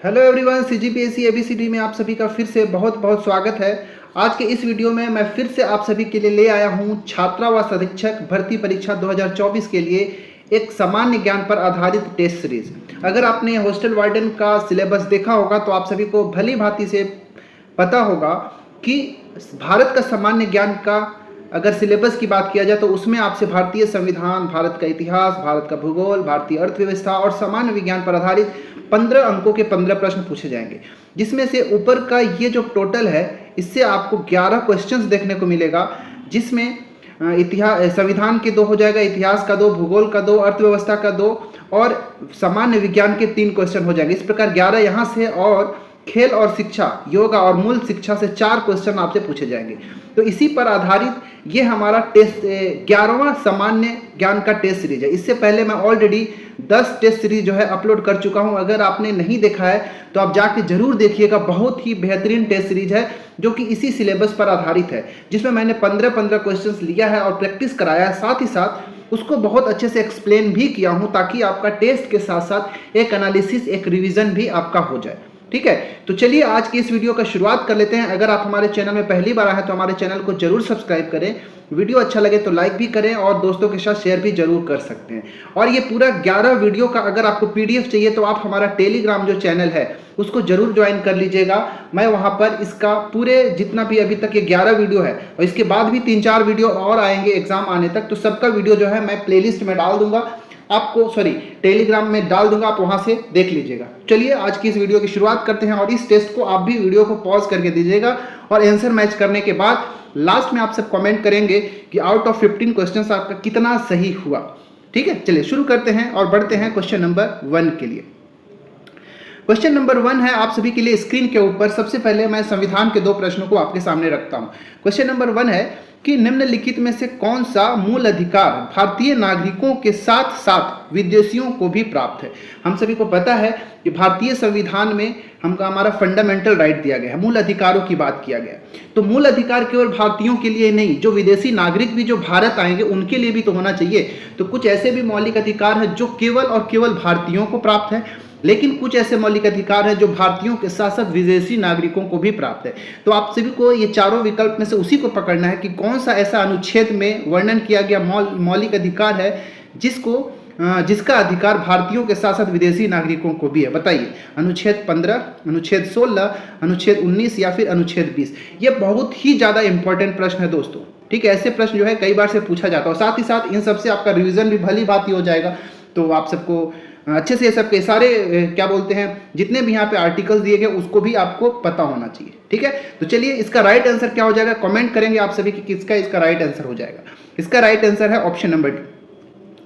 Hello everyone, CGPSC ABCD में आप सभी का फिर से बहुत बहुत स्वागत है। आज के इस वीडियो में मैं फिर से आप सभी के लिए ले आया हूं छात्रावास अधीक्षक भर्ती परीक्षा 2024 के लिए एक सामान्य ज्ञान पर आधारित टेस्ट सीरीज। अगर आपने हॉस्टल वार्डन का सिलेबस देखा होगा तो आप सभी को भली भांति से पता होगा कि भारत का सामान्य ज्ञान का अगर सिलेबस की बात किया जाए तो उसमें आपसे भारतीय संविधान, भारत का इतिहास, भारत का भूगोल, भारतीय अर्थव्यवस्था और सामान्य विज्ञान पर आधारित 15 अंकों के 15 प्रश्न पूछे जाएंगे, जिसमें से ऊपर का ये जो टोटल है इससे आपको 11 क्वेश्चंस देखने को मिलेगा, जिसमें इतिहास संविधान के 2 हो जाएगा, इतिहास का 2, भूगोल का 2, अर्थव्यवस्था का 2 और सामान्य विज्ञान के 3 क्वेश्चन हो जाएंगे। इस प्रकार 11 यहाँ से और खेल और शिक्षा, योगा और मूल शिक्षा से 4 क्वेश्चन आपसे पूछे जाएंगे। तो इसी पर आधारित ये हमारा टेस्ट 11वां सामान्य ज्ञान का टेस्ट सीरीज है। इससे पहले मैं ऑलरेडी 10 टेस्ट सीरीज जो है अपलोड कर चुका हूं। अगर आपने नहीं देखा है तो आप जाके जरूर देखिएगा। बहुत ही बेहतरीन टेस्ट सीरीज है जो कि इसी सिलेबस पर आधारित है, जिसमें मैंने 15 क्वेश्चंस लिया है और प्रैक्टिस कराया है, साथ ही साथ उसको बहुत अच्छे से एक्सप्लेन भी किया हूं, ताकि आपका टेस्ट के साथ साथ एक एनालिसिस, एक रिवीजन भी आपका हो जाए। ठीक है, तो चलिए आज की इस वीडियो का शुरुआत कर लेते हैं। अगर आप हमारे चैनल में पहली बार आए हैं तो हमारे चैनल को जरूर सब्सक्राइब करें, वीडियो अच्छा लगे तो लाइक भी करें और दोस्तों के साथ शेयर भी जरूर कर सकते हैं। और ये पूरा 11 वीडियो का अगर आपको पीडीएफ चाहिए तो आप हमारा टेलीग्राम जो चैनल है उसको जरूर ज्वाइन कर लीजिएगा। मैं वहां पर इसका पूरे जितना भी अभी तक ये 11 वीडियो है और इसके बाद भी 3-4 वीडियो और आएंगे एग्जाम आने तक, तो सबका वीडियो जो है मैं प्लेलिस्ट में डाल दूंगा आपको, टेलीग्राम में डाल दूंगा, आप वहां से देख लीजिएगा। चलिए आज की इस वीडियो की शुरुआत करते हैं और इस टेस्ट को आप भी वीडियो को पॉज करके दीजिएगा और आंसर मैच करने के बाद लास्ट में आप सब कमेंट करेंगे कि आउट ऑफ 15 क्वेश्चंस आपका कितना सही हुआ। ठीक है, चलिए शुरू करते हैं और बढ़ते हैं क्वेश्चन नंबर 1 के लिए। क्वेश्चन नंबर 1 है आप सभी के लिए स्क्रीन के ऊपर। सबसे पहले मैं संविधान के 2 प्रश्नों को आपके सामने रखता हूं। क्वेश्चन नंबर 1 है कि निम्नलिखित में से कौन सा मूल अधिकार भारतीय नागरिकों के साथ साथ विदेशियों को भी प्राप्त है। हम सभी को पता है कि भारतीय संविधान में हमारा फंडामेंटल राइट दिया गया है, मूल अधिकारों की बात किया गया। तो मूल अधिकार केवल भारतीयों के लिए नहीं, जो विदेशी नागरिक भी जो भारत आएंगे उनके लिए भी तो होना चाहिए। तो कुछ ऐसे भी मौलिक अधिकार है जो केवल और केवल भारतीयों को प्राप्त है, लेकिन कुछ ऐसे मौलिक अधिकार हैं जो भारतीयों के साथ साथ विदेशी नागरिकों को भी प्राप्त है। तो आप सभी को ये चारों विकल्प में से उसी को पकड़ना है कि कौन सा ऐसा अनुच्छेद में वर्णन किया गया मौलिक अधिकार है जिसका अधिकार भारतीयों के साथ साथ विदेशी नागरिकों को भी है। बताइए, अनुच्छेद 15, अनुच्छेद 16, अनुच्छेद 19 या फिर अनुच्छेद 20। ये बहुत ही ज़्यादा इंपॉर्टेंट प्रश्न है दोस्तों। ठीक है, ऐसे प्रश्न जो है कई बार से पूछा जाता है और साथ ही साथ इन सबसे आपका रिविजन भी भली बात ही हो जाएगा। तो आप सबको अच्छे से सबके सारे क्या बोलते हैं जितने भी यहाँ पे आर्टिकल्स दिए गए उसको भी आपको पता होना चाहिए। ठीक है, तो चलिए इसका राइट आंसर क्या हो जाएगा, कमेंट करेंगे आप सभी कि किसका इसका राइट आंसर हो जाएगा। इसका राइट आंसर है ऑप्शन नंबर डी,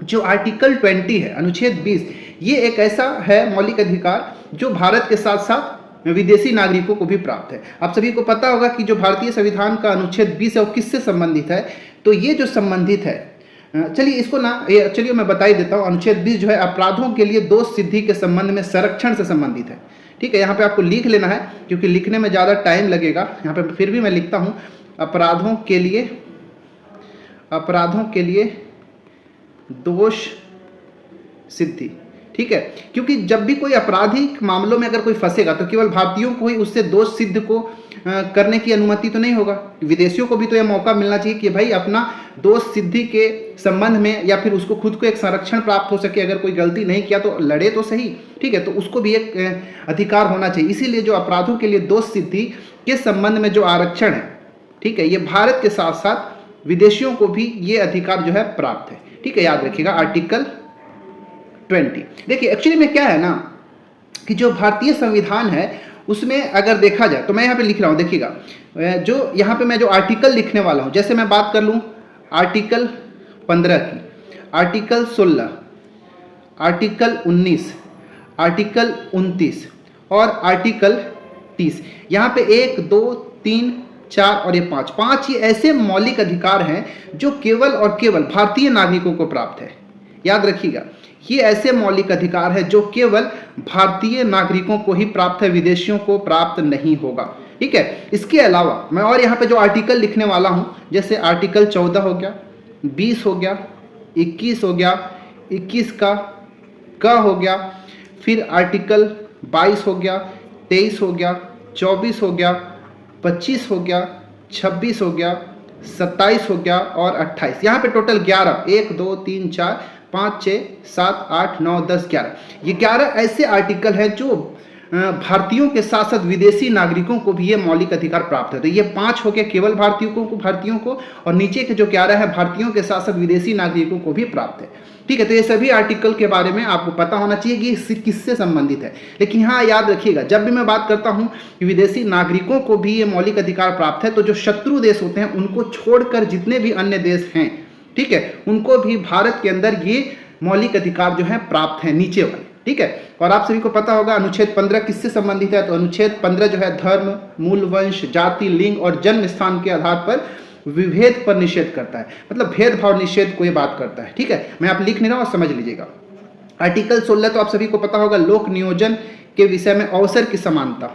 जो आर्टिकल 20 है, अनुच्छेद 20। ये एक ऐसा है मौलिक अधिकार जो भारत के साथ साथ विदेशी नागरिकों को भी प्राप्त है। आप सभी को पता होगा कि जो भारतीय संविधान का अनुच्छेद 20 है वो किससे संबंधित है। तो ये जो संबंधित है, चलिए इसको चलिए मैं बता ही देता हूँ। अनुच्छेद 20 जो है अपराधों के लिए दोष सिद्धि के संबंध में संरक्षण से संबंधित है। ठीक है, यहाँ पे आपको लिख लेना है क्योंकि लिखने में ज़्यादा टाइम लगेगा। यहाँ पे फिर भी मैं लिखता हूँ, अपराधों के लिए दोष सिद्धि। ठीक है, क्योंकि जब भी कोई आपराधिक मामलों में अगर कोई फंसेगा तो केवल भारतीयों को ही उससे दोष सिद्ध को करने की अनुमति तो नहीं होगा। विदेशियों को भी तो यह मौका मिलना चाहिए कि भाई अपना दोष सिद्धि के संबंध में या फिर उसको खुद को एक संरक्षण प्राप्त हो सके। अगर कोई गलती नहीं किया तो लड़े तो सही। ठीक है, तो उसको भी एक अधिकार होना चाहिए। इसीलिए जो अपराधों के लिए दोष सिद्धि के संबंध में जो आरक्षण है, ठीक है, ये भारत के साथ साथ विदेशियों को भी ये अधिकार जो है प्राप्त है। ठीक है, याद रखिएगा आर्टिकल 20। देखिए एक्चुअली में क्या है ना कि जो भारतीय संविधान है उसमें अगर देखा जाए तो मैं यहाँ पे लिख रहा हूँ, देखिएगा जो यहाँ पे मैं जो आर्टिकल लिखने वाला हूँ, जैसे मैं बात कर लूँ आर्टिकल 15 की, आर्टिकल 16, आर्टिकल 19, आर्टिकल 29 और आर्टिकल 30। यहाँ पे 1, 2, 3, 4 और ये 5 ये ऐसे मौलिक अधिकार हैं जो केवल और केवल भारतीय नागरिकों को प्राप्त है। याद रखिएगा, ये ऐसे मौलिक अधिकार है जो केवल भारतीय नागरिकों को ही प्राप्त है, विदेशियों को प्राप्त नहीं होगा। ठीक है, इसके अलावा मैं और यहाँ पे जो आर्टिकल लिखने वाला हूँ, जैसे आर्टिकल 14 हो गया, 20 हो गया, 21 हो गया, 21 का हो गया, फिर आर्टिकल 22 हो गया, 23 हो गया, 24 हो गया, 25 हो गया, 26 हो गया, 27 हो गया और 28। यहाँ पे टोटल 11, 1 2 3 4 5 6 7 8 9 10 11, ये 11 ऐसे आर्टिकल हैं जो भारतीयों के साथ साथ विदेशी नागरिकों को भी ये मौलिक अधिकार प्राप्त है। तो ये 5 हो गए केवल भारतीयों को और नीचे के जो 11 है भारतीयों के साथ साथ विदेशी नागरिकों को भी प्राप्त है। ठीक है, तो ये सभी आर्टिकल के बारे में आपको पता होना चाहिए कि ये किससे संबंधित है। लेकिन हाँ, याद रखिएगा, जब भी मैं बात करता हूँ कि विदेशी नागरिकों को भी ये मौलिक अधिकार प्राप्त है, तो जो शत्रु देश होते हैं उनको छोड़कर जितने भी अन्य देश हैं, ठीक है, उनको भी भारत के अंदर ये मौलिक अधिकार जो है प्राप्त है, नीचे वाले। ठीक है, और आप सभी को पता होगा अनुच्छेद 15 किससे संबंधित है। तो अनुच्छेद 15 जो है धर्म, मूल वंश, जाति, लिंग और जन्म स्थान के आधार पर विभेद पर निषेध करता है, मतलब भेदभाव निषेध को ये बात करता है। ठीक है, मैं आप लिख नहीं रहा हूं, समझ लीजिएगा। आर्टिकल 16 तो आप सभी को पता होगा, लोक नियोजन के विषय में अवसर की समानता।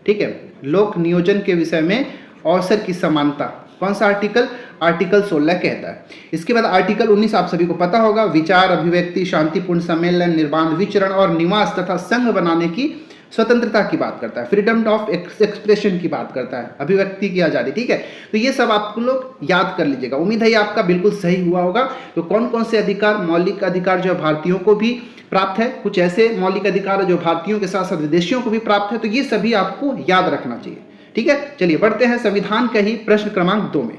ठीक है, लोक नियोजन के विषय में अवसर की समानता कौन सा आर्टिकल? आर्टिकल 16 कहता है। इसके बाद आर्टिकल 19 आप सभी को पता होगा, विचार, अभिव्यक्ति, शांतिपूर्ण सम्मेलन, निर्बाध विचरण और निवास तथा संघ बनाने की स्वतंत्रता की बात करता है। फ्रीडम ऑफ एक्सप्रेशन की बात करता है, अभिव्यक्ति की आजादी। ठीक है, तो ये सब आप लोग याद कर लीजिएगा। उम्मीद है ये आपका बिल्कुल सही हुआ होगा। तो कौन कौन से अधिकार, मौलिक अधिकार जो भारतीयों को भी प्राप्त है, कुछ ऐसे मौलिक अधिकार जो भारतीयों के साथ साथ विदेशियों को भी प्राप्त है, तो ये सभी आपको याद रखना चाहिए। ठीक है, चलिए बढ़ते हैं संविधान के ही प्रश्न क्रमांक 2 में।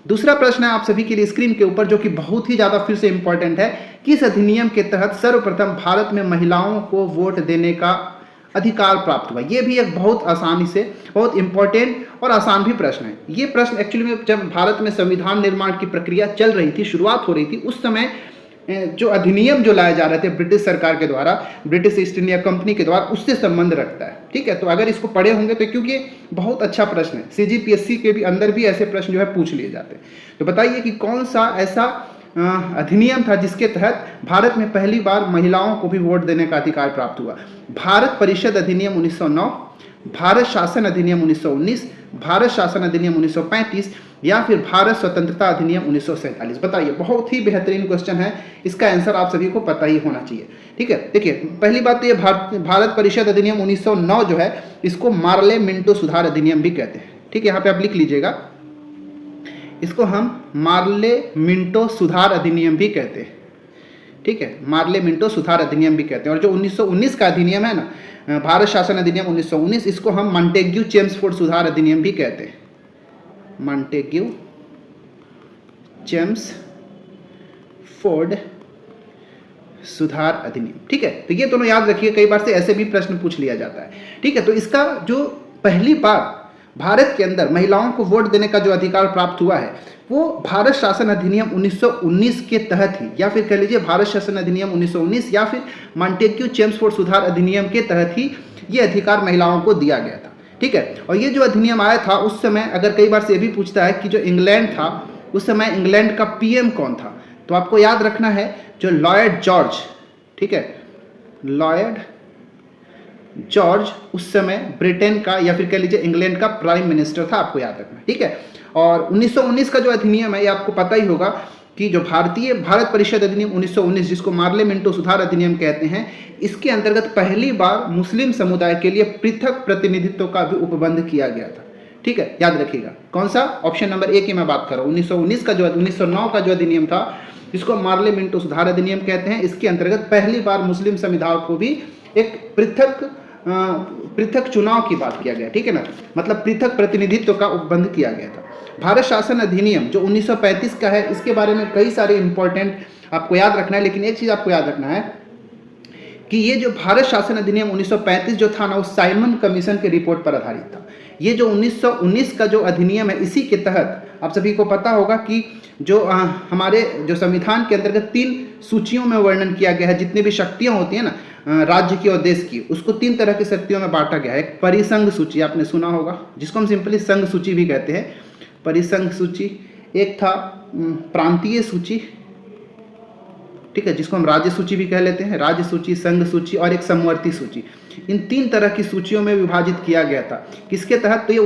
दूसरा प्रश्न है आप सभी के लिए स्क्रीन के ऊपर, जो कि बहुत ही ज्यादा फिर से इंपॉर्टेंट है। किस अधिनियम के तहत सर्वप्रथम भारत में महिलाओं को वोट देने का अधिकार प्राप्त हुआ? ये भी एक बहुत आसानी से, बहुत इंपॉर्टेंट और आसान भी प्रश्न है। ये प्रश्न एक्चुअली में जब भारत में संविधान निर्माण की प्रक्रिया चल रही थी, शुरुआत हो रही थी, उस समय जो अधिनियम जो लाए जा रहे थे ब्रिटिश सरकार के द्वारा, ब्रिटिश ईस्ट इंडिया कंपनी के द्वारा, उससे संबंध रखता है। ठीक है, तो अगर इसको पढ़े होंगे तो, क्योंकि बहुत अच्छा प्रश्न है, CGPSC के भी अंदर भी ऐसे प्रश्न जो है पूछ लिए जाते हैं। तो बताइए कि कौन सा ऐसा अधिनियम था जिसके तहत भारत में पहली बार महिलाओं को भी वोट देने का अधिकार प्राप्त हुआ? भारत परिषद अधिनियम 1909, भारत शासन अधिनियम 1919, भारत शासन अधिनियम 1935 या फिर भारत स्वतंत्रता अधिनियम 1947? बताइए, बहुत ही बेहतरीन क्वेश्चन है, इसका आंसर आप सभी को पता ही होना चाहिए। ठीक है, देखिए पहली बात तो ये भारत परिषद अधिनियम 1909 जो है, इसको मार्ले मिंटो सुधार अधिनियम भी कहते हैं। ठीक है, यहाँ पे आप लिख लीजिएगा, इसको हम मार्ले मिंटो सुधार अधिनियम भी कहते हैं। ठीक है, मार्ले मिंटो सुधार अधिनियम भी कहते हैं। और जो 1919 का अधिनियम है ना, भारत शासन अधिनियम 1919, इसको हम मॉन्टेग्यू चेम्सफोर्ड सुधार अधिनियम भी कहते हैं। मॉन्टेग्यू चेम्सफोर्ड सुधार अधिनियम। ठीक है, तो ये दोनों याद रखिए, कई बार से ऐसे भी प्रश्न पूछ लिया जाता है। ठीक है, तो इसका जो पहली बार भारत के अंदर महिलाओं को वोट देने का जो अधिकार प्राप्त हुआ है, वो भारत शासन अधिनियम 1919 के तहत ही, या फिर कह लीजिए भारत शासन अधिनियम 1919 या फिर मॉन्टेग्यू चेम्सफोर्ड सुधार अधिनियम के तहत ही ये अधिकार महिलाओं को दिया गया था। ठीक है, और ये जो अधिनियम आया था उस समय, अगर कई बार से ये भी पूछता है कि जो इंग्लैंड था उस समय, इंग्लैंड का PM कौन था? तो आपको याद रखना है जो लॉयड जॉर्ज। ठीक है, लॉयड जॉर्ज उस समय ब्रिटेन का या फिर कह लीजिए इंग्लैंड का प्राइम मिनिस्टर था, आपको याद रखना। ठीक है, और 1919 का जो अधिनियम है, ये आपको पता ही होगा कि जो भारत परिषद अधिनियम 1919, जिसको मार्ले मिंटो सुधार अधिनियम कहते हैं, इसके अंतर्गत पहली बार मुस्लिम समुदाय के लिए पृथक प्रतिनिधित्व का भी उपबंध किया गया था। ठीक है, याद रखिएगा, कौन सा? ऑप्शन नंबर A की मैं बात कर रहा हूँ। 1919 का जो 1909 का जो अधिनियम था, जिसको मार्ले मिंटो सुधार अधिनियम कहते हैं, इसके अंतर्गत पहली बार मुस्लिम समुदाय को भी एक पृथक चुनाव की बात किया गया। ठीक है ना, मतलब पृथक प्रतिनिधित्व का उपबंध किया गया था। भारत शासन अधिनियम जो 1935 का है, इसके बारे में कई सारे इंपॉर्टेंट आपको याद रखना है, लेकिन एक चीज आपको याद रखना है कि ये जो भारत शासन अधिनियम 1935 जो था ना, वो साइमन कमीशन के रिपोर्ट पर आधारित था। ये जो 1919 का जो अधिनियम है, इसी के तहत आप सभी को पता होगा कि जो हमारे जो संविधान के अंतर्गत 3 सूचियों में वर्णन किया गया है, जितनी भी शक्तियां होती हैं ना राज्य की और देश की, उसको 3 तरह की शक्तियों में बांटा गया है। एक परिसंघ सूची, आपने सुना होगा, जिसको हम सिंपली संघ सूची भी कहते हैं, परिसंघ सूची। एक था प्रांतीय सूची, ठीक है, जिसको हम राज्य सूची भी कह लेते हैं, राज्य सूची, संघ सूची और एक समवर्ती सूची। इन 3 तरह की सूचियों में विभाजित किया गया था। किसके तहत? तो ये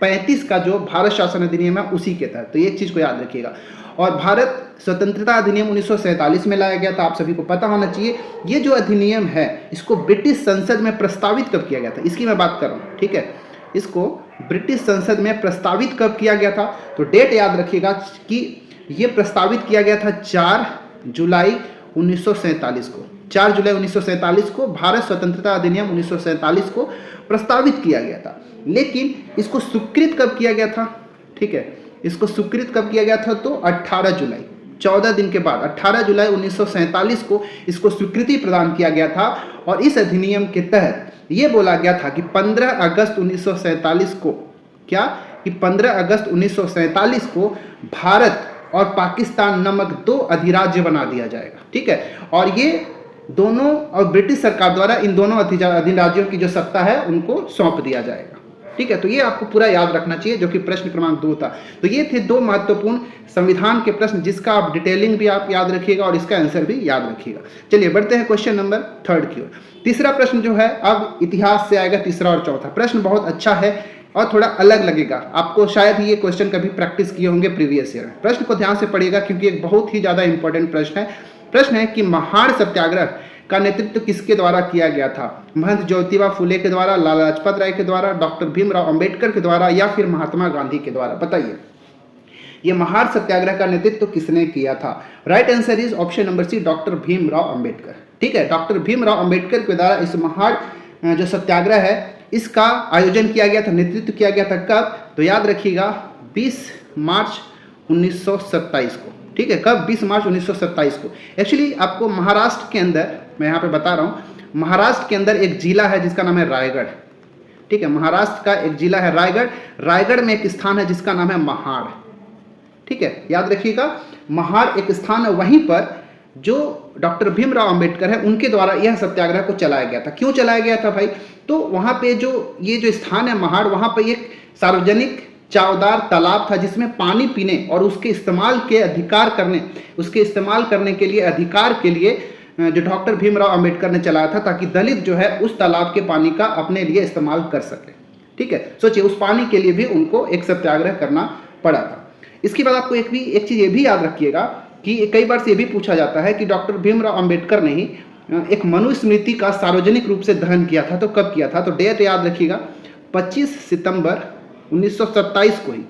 1935 का जो भारत शासन अधिनियम है उसी के तहत, तो ये चीज़ को याद रखिएगा। और भारत स्वतंत्रता अधिनियम 1947 में लाया गया था, आप सभी को पता होना चाहिए। ये जो अधिनियम है इसको ब्रिटिश संसद में प्रस्तावित कब किया गया था, इसकी मैं बात कर रहा हूँ, ठीक है। इसको ब्रिटिश संसद में प्रस्तावित कब किया गया था, तो डेट याद रखिएगा कि ये प्रस्तावित किया गया था 4 जुलाई 1947 को। 4 जुलाई 1947 को भारत स्वतंत्रता अधिनियम 1947 को प्रस्तावित किया गया था। लेकिन इसको स्वीकृत कब किया गया था, ठीक है, इसको स्वीकृत कब किया गया था, तो 18 जुलाई, 14 दिन के बाद 18 जुलाई 1947 को इसको स्वीकृति प्रदान किया गया था। और इस अधिनियम के तहत ये बोला गया था कि 15 अगस्त 1947 को, क्या कि 15 अगस्त 1947 को भारत और पाकिस्तान नामक 2 अधिराज्य बना दिया जाएगा, ठीक है। और ये दोनों, और ब्रिटिश सरकार द्वारा इन दोनों अधिराज्यों की जो सत्ता है उनको सौंप दिया जाएगा, ठीक है। तो ये आपको पूरा याद रखना चाहिए, जो कि प्रश्न क्रमांक 2 था। तो ये थे 2 महत्वपूर्ण संविधान के प्रश्न, जिसका आप डिटेलिंग भी आप याद रखिएगा और इसका आंसर भी याद रखिएगा। चलिए बढ़ते हैं क्वेश्चन नंबर 3 की ओर। तीसरा प्रश्न जो है अब इतिहास से आएगा, तीसरा और चौथा प्रश्न बहुत अच्छा है और थोड़ा अलग लगेगा आपको, शायद ये क्वेश्चन कभी प्रैक्टिस किए होंगे प्रीवियस ईयर में। प्रश्न को ध्यान से पढ़िएगा क्योंकि एक बहुत ही ज्यादा इंपॉर्टेंट प्रश्न है। प्रश्न है कि महाड़ सत्याग्रह का नेतृत्व किसके द्वारा किया गया था, महंत ज्योतिबा फुले के द्वारा, लाला लाजपत राय के द्वारा, डॉक्टर भीमराव अंबेडकर के द्वारा, या फिर महात्मा गांधी के द्वारा। बताइए ये महाड़ सत्याग्रह का नेतृत्व किसने किया था। Right answer is option number C, doctor Bhimrao Ambedkar, ठीक है। डॉक्टर भीमराव अंबेडकर के द्वारा इस महाड़ जो सत्याग्रह है इसका आयोजन किया गया था, नेतृत्व किया गया था। कब, तो याद रखिएगा 20 मार्च 1927 को, ठीक है। कब, 20 मार्च 1927 को। एक्चुअली आपको महाराष्ट्र के अंदर, मैं यहाँ पे बता रहा हूँ, महाराष्ट्र के अंदर एक जिला है जिसका नाम है रायगढ़, ठीक है। महाराष्ट्र का एक जिला है रायगढ़, रायगढ़ में एक स्थान है जिसका नाम है महाड़, ठीक है। याद रखिएगा महाड़ एक स्थान है, वहीं पर जो डॉक्टर भीमराव अंबेडकर है उनके द्वारा यह सत्याग्रह को चलाया गया था। क्यों चलाया गया था भाई, तो वहां पे जो ये जो स्थान है महाड़, वहां पे एक सार्वजनिक चावदार तालाब था जिसमें पानी पीने और उसके इस्तेमाल करने के लिए अधिकार के लिए जो डॉक्टर भीमराव अंबेडकर ने चलाया था, ताकि दलित जो है उस तालाब के पानी का अपने लिए इस्तेमाल कर सके, ठीक है। सोचिए उस पानी के लिए भी उनको एक सत्याग्रह करना पड़ा था। इसके बाद आपको एक चीज ये भी याद रखिएगा कि कई बार से ये भी पूछा जाता है कि डॉक्टर भीमराव अंबेडकर ने ही एक मनुस्मृति का सार्वजनिक रूप से दहन किया था, तो कब किया था, तो डेट याद रखिएगा 25 सितंबर 1927 को ही,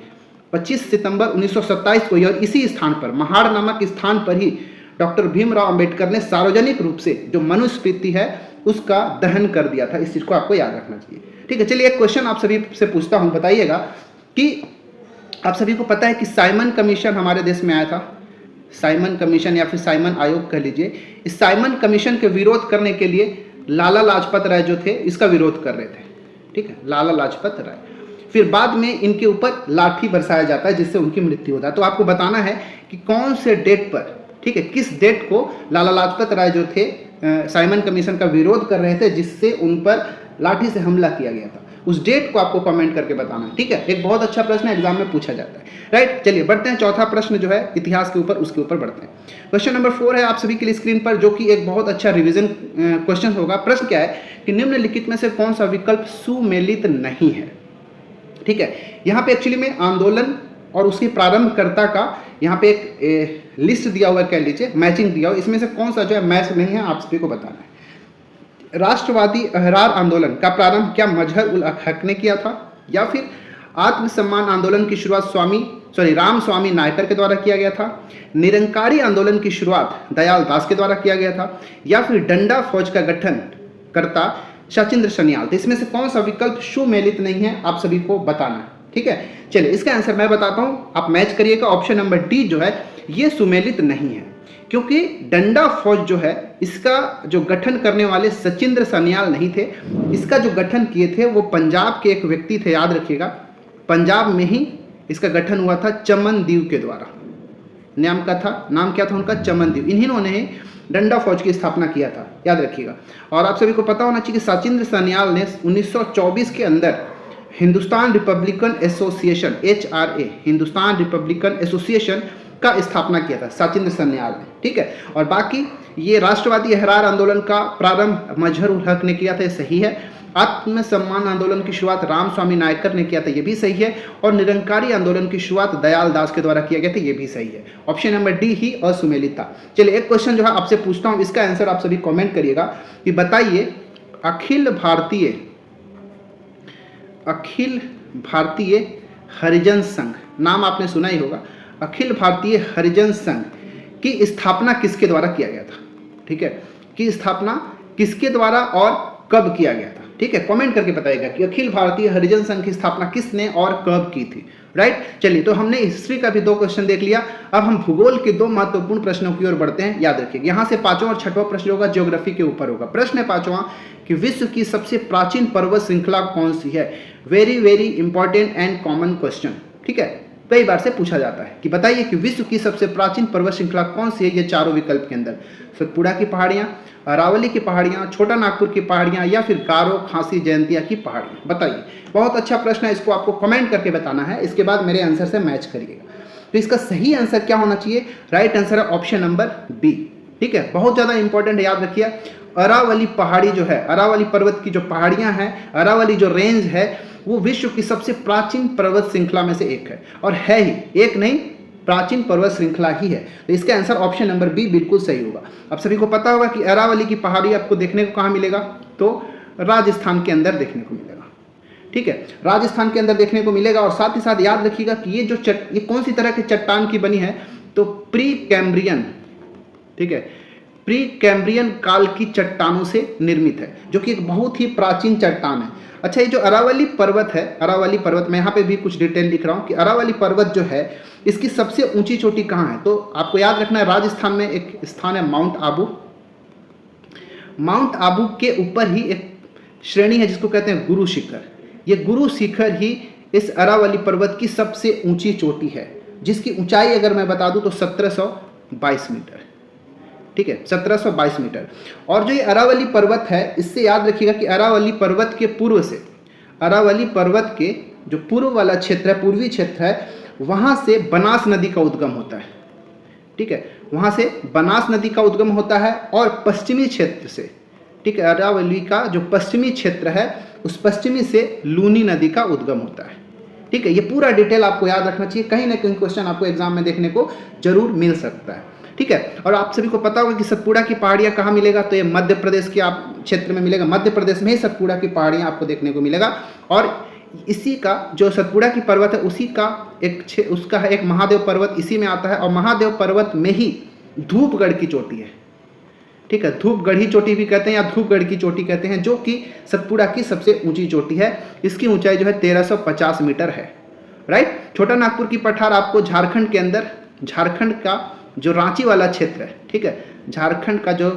25 सितंबर 1927 को ही, और इसी स्थान पर, महाड़ नामक स्थान पर ही डॉक्टर भीमराव अंबेडकर ने सार्वजनिक रूप से जो मनुस्मृति है उसका दहन कर दिया था। इस चीज को आपको याद रखना चाहिए, ठीक है। चलिए एक क्वेश्चन आप सभी से पूछता हूं, बताइएगा कि आप सभी को पता है कि साइमन कमीशन हमारे देश में आया था, साइमन कमीशन या फिर साइमन आयोग कह लीजिए। इस साइमन कमीशन के विरोध करने के लिए लाला लाजपत राय जो थे इसका विरोध कर रहे थे, ठीक है, लाला लाजपत राय। फिर बाद में इनके ऊपर लाठी बरसाया जाता है जिससे उनकी मृत्यु होता है। तो आपको बताना है कि कौन से डेट पर, ठीक है, किस डेट को लाला लाजपत राय जो थे साइमन कमीशन का विरोध कर रहे थे जिससे उन पर लाठी से हमला किया गया था, उस डेट को आपको कमेंट करके बताना है, ठीक है। एक बहुत अच्छा प्रश्न एग्जाम में पूछा जाता है, राइट। चलिए बढ़ते हैं, चौथा प्रश्न जो है इतिहास के ऊपर, उसके ऊपर बढ़ते हैं। क्वेश्चन नंबर 4 है आप सभी के लिए स्क्रीन पर, जो कि एक बहुत अच्छा रिवीजन क्वेश्चन होगा। प्रश्न क्या है कि निम्नलिखित में से कौन सा विकल्प सुमेलित नहीं है, ठीक है। यहाँ पे एक्चुअली में आंदोलन और उसके प्रारंभकर्ता का यहाँ पे एक लिस्ट दिया हुआ है, कह लीजिए मैचिंग दिया हुआ, इसमें से कौन सा जो है मैच नहीं है आप सभी को बताना है। राष्ट्रवादी अहरार आंदोलन का प्रारंभ क्या मजहर उल हक ने किया था, या फिर आत्मसम्मान आंदोलन की शुरुआत राम स्वामी नायकर के द्वारा किया गया था, निरंकारी आंदोलन की शुरुआत दयाल दास के द्वारा किया गया था, या फिर डंडा फौज का गठन करता सचिंद्र सन्याल। तो इसमें से कौन सा विकल्प सुमेलित नहीं है आप सभी को बताना है, ठीक है। चलिए इसका आंसर मैं बताता हूं, आप मैच करिएगा। ऑप्शन नंबर डी जो है ये सुमेलित नहीं है, क्योंकि डंडा फौज जो है इसका जो गठन करने वाले सचिंद्र सन्याल नहीं थे, इसका जो गठन किए थे वो पंजाब के एक व्यक्ति थे, याद रखिएगा। पंजाब में ही इसका गठन हुआ था चमनदीव के द्वारा, नाम क्या था उनका, चमनदीव। इन्होंने ही डंडा फौज की स्थापना किया था, याद रखिएगा। और आप सभी को पता होना चाहिए कि सचिंद्र सन्याल ने 1924 के अंदर Hindustan Republican association HRA, Hindustan Republican association का स्थापना किया था? सचिंद्र सन्याल ने। ठीक है, और बाकी ये राष्ट्रवादी अहरार आंदोलन का प्रारंभ मजहर उल हक ने किया था, सही है। आत्मसम्मान आंदोलन की शुरुआत रामस्वामी नायकर ने किया था, ये भी सही है। और निरंकारी आंदोलन की शुरुआत दयाल दास के द्वारा किया गया था, ये भी सही है। ऑप्शन नंबर डी ही असुमेलित था। चलिए एक क्वेश्चन जो है आपसे पूछता हूं, इसका आंसर आप सभी कमेंट करिएगा कि बताइए अखिल भारतीय हरिजन संघ, नाम आपने सुना ही होगा। अखिल भारतीय हरिजन संघ की स्थापना किसके द्वारा किया गया था? ठीक है, की स्थापना किसके द्वारा और कब किया गया था? ठीक है, कमेंट करके बताइएगा कि अखिल भारतीय हरिजन संघ की स्थापना किसने और कब की थी। राइट, चलिए तो हमने हिस्ट्री का भी 2 क्वेश्चन देख लिया। अब हम भूगोल के 2 महत्वपूर्ण प्रश्नों की ओर बढ़ते हैं। याद रखिए, यहां से 5वां और 6वां प्रश्न होगा ज्योग्राफी के ऊपर होगा। प्रश्न है 5वां कि विश्व की सबसे प्राचीन पर्वत श्रृंखला कौन सी है? Very very important and common question. ठीक है, कई बार से पूछा जाता है कि बताइए कि विश्व की सबसे प्राचीन पर्वत श्रृंखला कौन सी है? ये चारों विकल्प के अंदर सतपुड़ा की पहाड़ियां, अरावली की पहाड़ियां, छोटा नागपुर की पहाड़ियां या फिर गारो खासी जयंतिया की पहाड़ियां। बताइए, बहुत अच्छा प्रश्न है, इसको आपको कमेंट करके बताना है, इसके बाद मेरे आंसर से मैच करिएगा। तो इसका सही आंसर क्या होना चाहिए? राइट आंसर है ऑप्शन नंबर बी। ठीक है, बहुत ज्यादा इंपॉर्टेंट है, याद रखिए। अरावली पहाड़ी जो है, अरावली पर्वत की जो पहाड़ियां हैं, अरावली जो रेंज है, वो विश्व की सबसे प्राचीन पर्वत श्रृंखला में से एक है, और है ही, एक नहीं प्राचीन पर्वत श्रृंखला ही है। तो इसका आंसर ऑप्शन नंबर बी बिल्कुल सही होगा। अब सभी को पता होगा कि अरावली की पहाड़ी आपको देखने को कहाँ मिलेगा? तो राजस्थान के अंदर देखने को मिलेगा। ठीक है, राजस्थान के अंदर देखने को मिलेगा। और साथ ही साथ याद रखिएगा कि ये कौन सी तरह के चट्टान की बनी है? तो प्री कैम्ब्रियन, ठीक है, प्री कैम्ब्रियन काल की चट्टानों से निर्मित है, जो कि एक बहुत ही प्राचीन चट्टान है। अच्छा, ये जो अरावली पर्वत है, अरावली पर्वत, मैं यहाँ पे भी कुछ डिटेल लिख रहा हूँ कि अरावली पर्वत जो है, इसकी सबसे ऊंची चोटी कहाँ है? तो आपको याद रखना है, राजस्थान में एक स्थान है माउंट आबू। माउंट आबू के ऊपर ही एक श्रेणी है जिसको कहते हैं गुरु शिखर। ये गुरु शिखर ही इस अरावली पर्वत की सबसे ऊंची चोटी है, जिसकी ऊंचाई अगर मैं बता दूं तो 1722 मीटर। ठीक है, 1722 मीटर। और जो ये अरावली पर्वत है, इससे याद रखिएगा कि अरावली पर्वत के पूर्व से, अरावली पर्वत के जो पूर्व वाला क्षेत्र है, पूर्वी क्षेत्र है, वहां से बनास नदी का उद्गम होता है। ठीक है, वहां से बनास नदी का उद्गम होता है, और पश्चिमी क्षेत्र से, ठीक है, अरावली का जो पश्चिमी क्षेत्र है, उस पश्चिमी से लूनी नदी का उद्गम होता है। ठीक है, ये पूरा डिटेल आपको याद रखना चाहिए, कहीं ना कहीं क्वेश्चन आपको एग्जाम में देखने को जरूर मिल सकता है। ठीक है, और आप सभी को पता होगा कि सतपुड़ा की पहाड़ियां कहाँ मिलेगा? तो ये मध्य प्रदेश के आप क्षेत्र में मिलेगा, मध्य प्रदेश में ही सतपुड़ा की पहाड़ियां आपको देखने को मिलेगा। और इसी का जो सतपुड़ा की पर्वत है, उसी का उसका है एक महादेव पर्वत, इसी में आता है। और महादेव पर्वत में ही धूपगढ़ की चोटी है। ठीक है, धूपगढ़ी चोटी भी कहते हैं या धूपगढ़ की चोटी कहते हैं, जो कि सतपुड़ा की सबसे ऊंची चोटी है। इसकी ऊंचाई जो है 1350 मीटर है। राइट, छोटा नागपुर की पठार आपको झारखंड के अंदर, झारखंड का जो रांची वाला क्षेत्र है, ठीक है, झारखंड का जो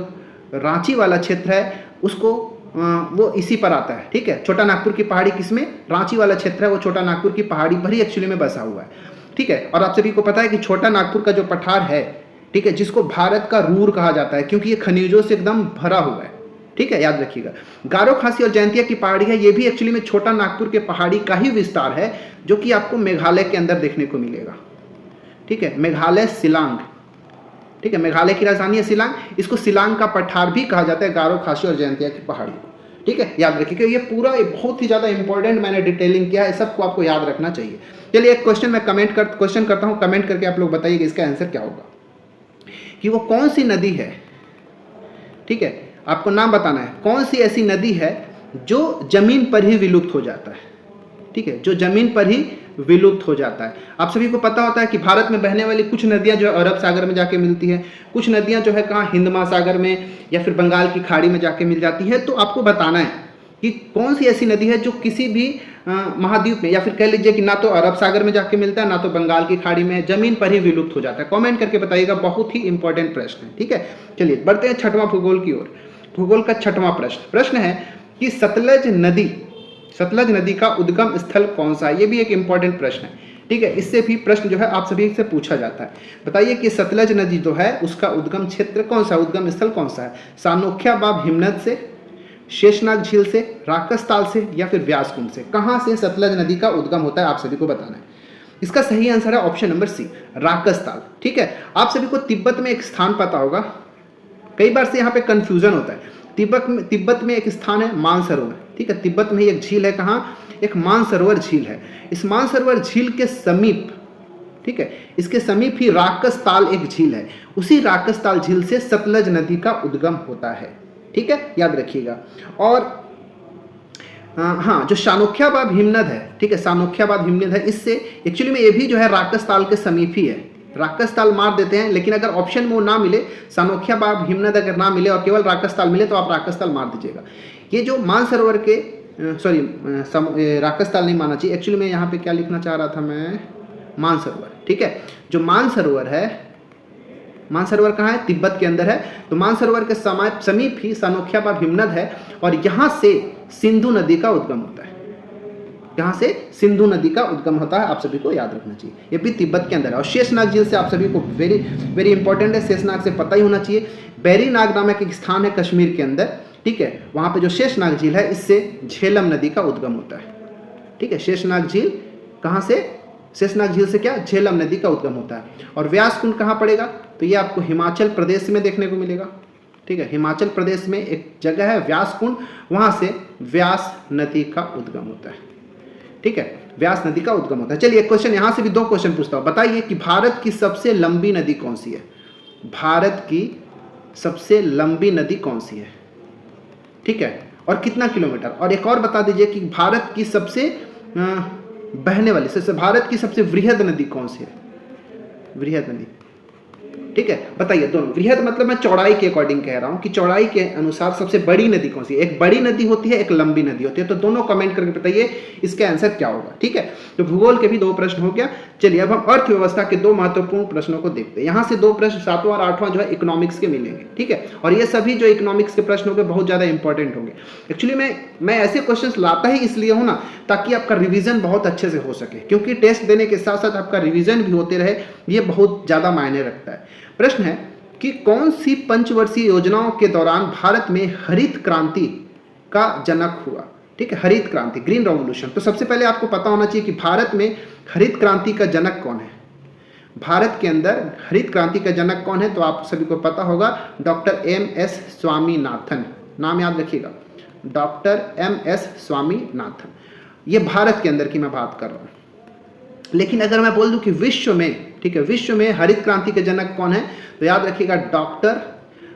रांची वाला क्षेत्र है, उसको वो इसी पर आता है। ठीक है, छोटा नागपुर की पहाड़ी किसमें? रांची वाला क्षेत्र है, वो छोटा नागपुर की पहाड़ी पर ही एक्चुअली में बसा हुआ है। ठीक है, और आप सभी को पता है कि छोटा नागपुर का जो पठार है, ठीक है, जिसको भारत का रूर कहा जाता है, क्योंकि ये खनिजों से एकदम भरा हुआ है। ठीक है, याद रखिएगा। गारो खासी और जयंतिया की पहाड़ी है, ये भी एक्चुअली में छोटा नागपुर के पहाड़ी का ही विस्तार है, जो कि आपको मेघालय के अंदर देखने को मिलेगा। ठीक है, मेघालय शिलांग, ठीक है, मेघालय की राजधानी है शिलांग, इसको शिलांग का पठार भी कहा जाता है, गारो खासी और जयंतिया की पहाड़ी को। ठीक है, याद रखिए, क्योंकि ये पूरा बहुत ही ज्यादा इंपॉर्टेंट मैंने डिटेलिंग किया है, सबको आपको याद रखना चाहिए। चलिए एक क्वेश्चन मैं क्वेश्चन करता हूँ, कमेंट करके आप लोग बताइए कि इसका आंसर क्या होगा, कि वो कौन सी नदी है। ठीक है, आपको नाम बताना है, कौन सी ऐसी नदी है जो जमीन पर ही विलुप्त हो जाता है। ठीक है, जो जमीन पर ही विलुप्त हो जाता है। आप सभी को पता होता है कि भारत में बहने वाली कुछ नदियां जो अरब सागर में जाके मिलती है, कुछ नदियां जो है कहाँ, हिंद महासागर में या फिर बंगाल की खाड़ी में जाके मिल जाती है। तो आपको बताना है कि कौन सी ऐसी नदी है जो किसी भी महाद्वीप में, या फिर कह लीजिए कि ना तो अरब सागर में जाके मिलता है, ना तो बंगाल की खाड़ी में, जमीन पर ही विलुप्त हो जाता है। कमेंट करके बताइएगा, बहुत ही इंपॉर्टेंट प्रश्न है। ठीक है, चलिए बढ़ते हैं छठवां भूगोल की ओर। भूगोल का छठवां प्रश्न है कि सतलज नदी का उद्गम स्थल कौन सा है? ये भी एक इंपॉर्टेंट प्रश्न है। ठीक है, इससे भी प्रश्न जो है आप सभी से पूछा जाता है। बताइए कि सतलज नदी जो है, उसका उद्गम क्षेत्र कौन सा, उद्गम स्थल कौन सा है? सानोख्या बाब हिमनद से, शेषनाग झील से, राकस ताल से, या फिर व्यास कुंड से? कहाँ से सतलज नदी का उद्गम होता है, आप सभी को बताना है। इसका सही आंसर है ऑप्शन नंबर सी, राकस ताल। ठीक है, आप सभी को तिब्बत में एक स्थान पता होगा, कई बार से यहाँ पे कंफ्यूजन होता है। तिब्बत में एक स्थान है मानसरोवर। ठीक है, तिब्बत में ही एक झील है, कहाँ, एक मानसरोवर झील है। इस मानसरोवर झील के समीप, ठीक है, इसके समीप ही राकस ताल एक झील है। उसी राकस ताल झील से सतलज नदी का उद्गम होता है। ठीक है, याद रखिएगा। और हाँ, जो शानोख्याबाद हिमनद है, ठीक है, शानोख्याबाद हिमनद है, इससे एक्चुअली में ये भी जो है राकस ताल के समीप ही है। राकस ताल मार देते हैं, लेकिन अगर ऑप्शन में वो ना मिले, शानोख्याबाद हिमनद अगर ना मिले और केवल राकस ताल मिले, तो आप राकस ताल मार दीजिएगा। ये जो मानसरोवर के राकस ताल नहीं मानना चाहिए, एक्चुअली में यहाँ पे क्या लिखना चाह रहा था मैं, मानसरोवर। ठीक है, जो मानसरोवर है, मानसरोवर कहाँ है, तिब्बत के अंदर है। तो मानसरोवर के समीप ही शानोख्याबाद हिमनद है और यहाँ से सिंधु नदी का उद्गम होता है। यहाँ से सिंधु नदी का उद्गम होता है, आप सभी को याद रखना चाहिए। ये भी तिब्बत के अंदर है। और शेषनाग झील से आप सभी को वेरी वेरी इंपॉर्टेंट है, शेषनाग से पता ही होना चाहिए। बैरीनाग नामक एक स्थान है कश्मीर के अंदर। ठीक है, वहाँ पे जो शेषनाग झील है, इससे झेलम नदी का उद्गम होता है। ठीक है, शेषनाग झील कहाँ से, शेषनाग झील से क्या, झेलम नदी का उद्गम होता है। और व्यास कुंड कहाँ पड़ेगा, तो ये आपको हिमाचल प्रदेश में देखने को मिलेगा। ठीक है, हिमाचल प्रदेश में एक जगह है व्यास कुंड, वहाँ से व्यास नदी का उद्गम होता है। ठीक है, व्यास नदी का उद्गम होता है। चलिए एक क्वेश्चन, यहाँ से भी दो क्वेश्चन पूछता हूँ। बताइए कि भारत की सबसे लंबी नदी कौन सी है। भारत की सबसे लंबी नदी कौन सी है, ठीक है, और कितना किलोमीटर। और एक और बता दीजिए कि भारत की सबसे बहने वाली, सबसे भारत की सबसे वृहद नदी कौन सी है, वृहद नदी। ठीक है, बताइए दोनों। वृहद मतलब मैं चौड़ाई के अकॉर्डिंग कह रहा हूं कि चौड़ाई के अनुसार सबसे बड़ी नदी कौन सी है। एक बड़ी नदी होती है, एक लंबी नदी होती है। तो दोनों कमेंट करके बताइए इसका आंसर क्या होगा। ठीक है, तो भूगोल के भी दो प्रश्न हो गया। चलिए अब हम अर्थव्यवस्था के दो महत्वपूर्ण प्रश्नों को देखते हैं। यहाँ से दो प्रश्न 7वां और 8वां जो है इकोनॉमिक्स के मिलेंगे। ठीक है, और ये सभी जो इकोनॉमिक्स के प्रश्न होंगे बहुत ज्यादा इंपॉर्टेंट होंगे। एक्चुअली मैं ऐसे क्वेश्चन लाता ही इसलिए हूँ ना, ताकि आपका रिविजन बहुत अच्छे से हो सके, क्योंकि टेस्ट देने के साथ साथ आपका रिविजन भी होते रहे, ये बहुत ज्यादा मायने रखता है। प्रश्न है कि कौन सी पंचवर्षीय योजनाओं के दौरान भारत में हरित क्रांति का जनक हुआ। ठीक है, हरित क्रांति, ग्रीन रेवोल्यूशन। तो सबसे पहले आपको पता होना चाहिए कि भारत में हरित क्रांति का जनक कौन है। भारत के अंदर हरित क्रांति का जनक कौन है, तो आप सभी को पता होगा, डॉक्टर MS स्वामीनाथन। नाम याद रखिएगा, डॉक्टर MS स्वामीनाथन। ये भारत के अंदर की मैं बात कर रहा हूँ। लेकिन अगर मैं बोल दूं कि विश्व में, ठीक है, विश्व में हरित क्रांति के जनक कौन है, तो याद रखिएगा डॉक्टर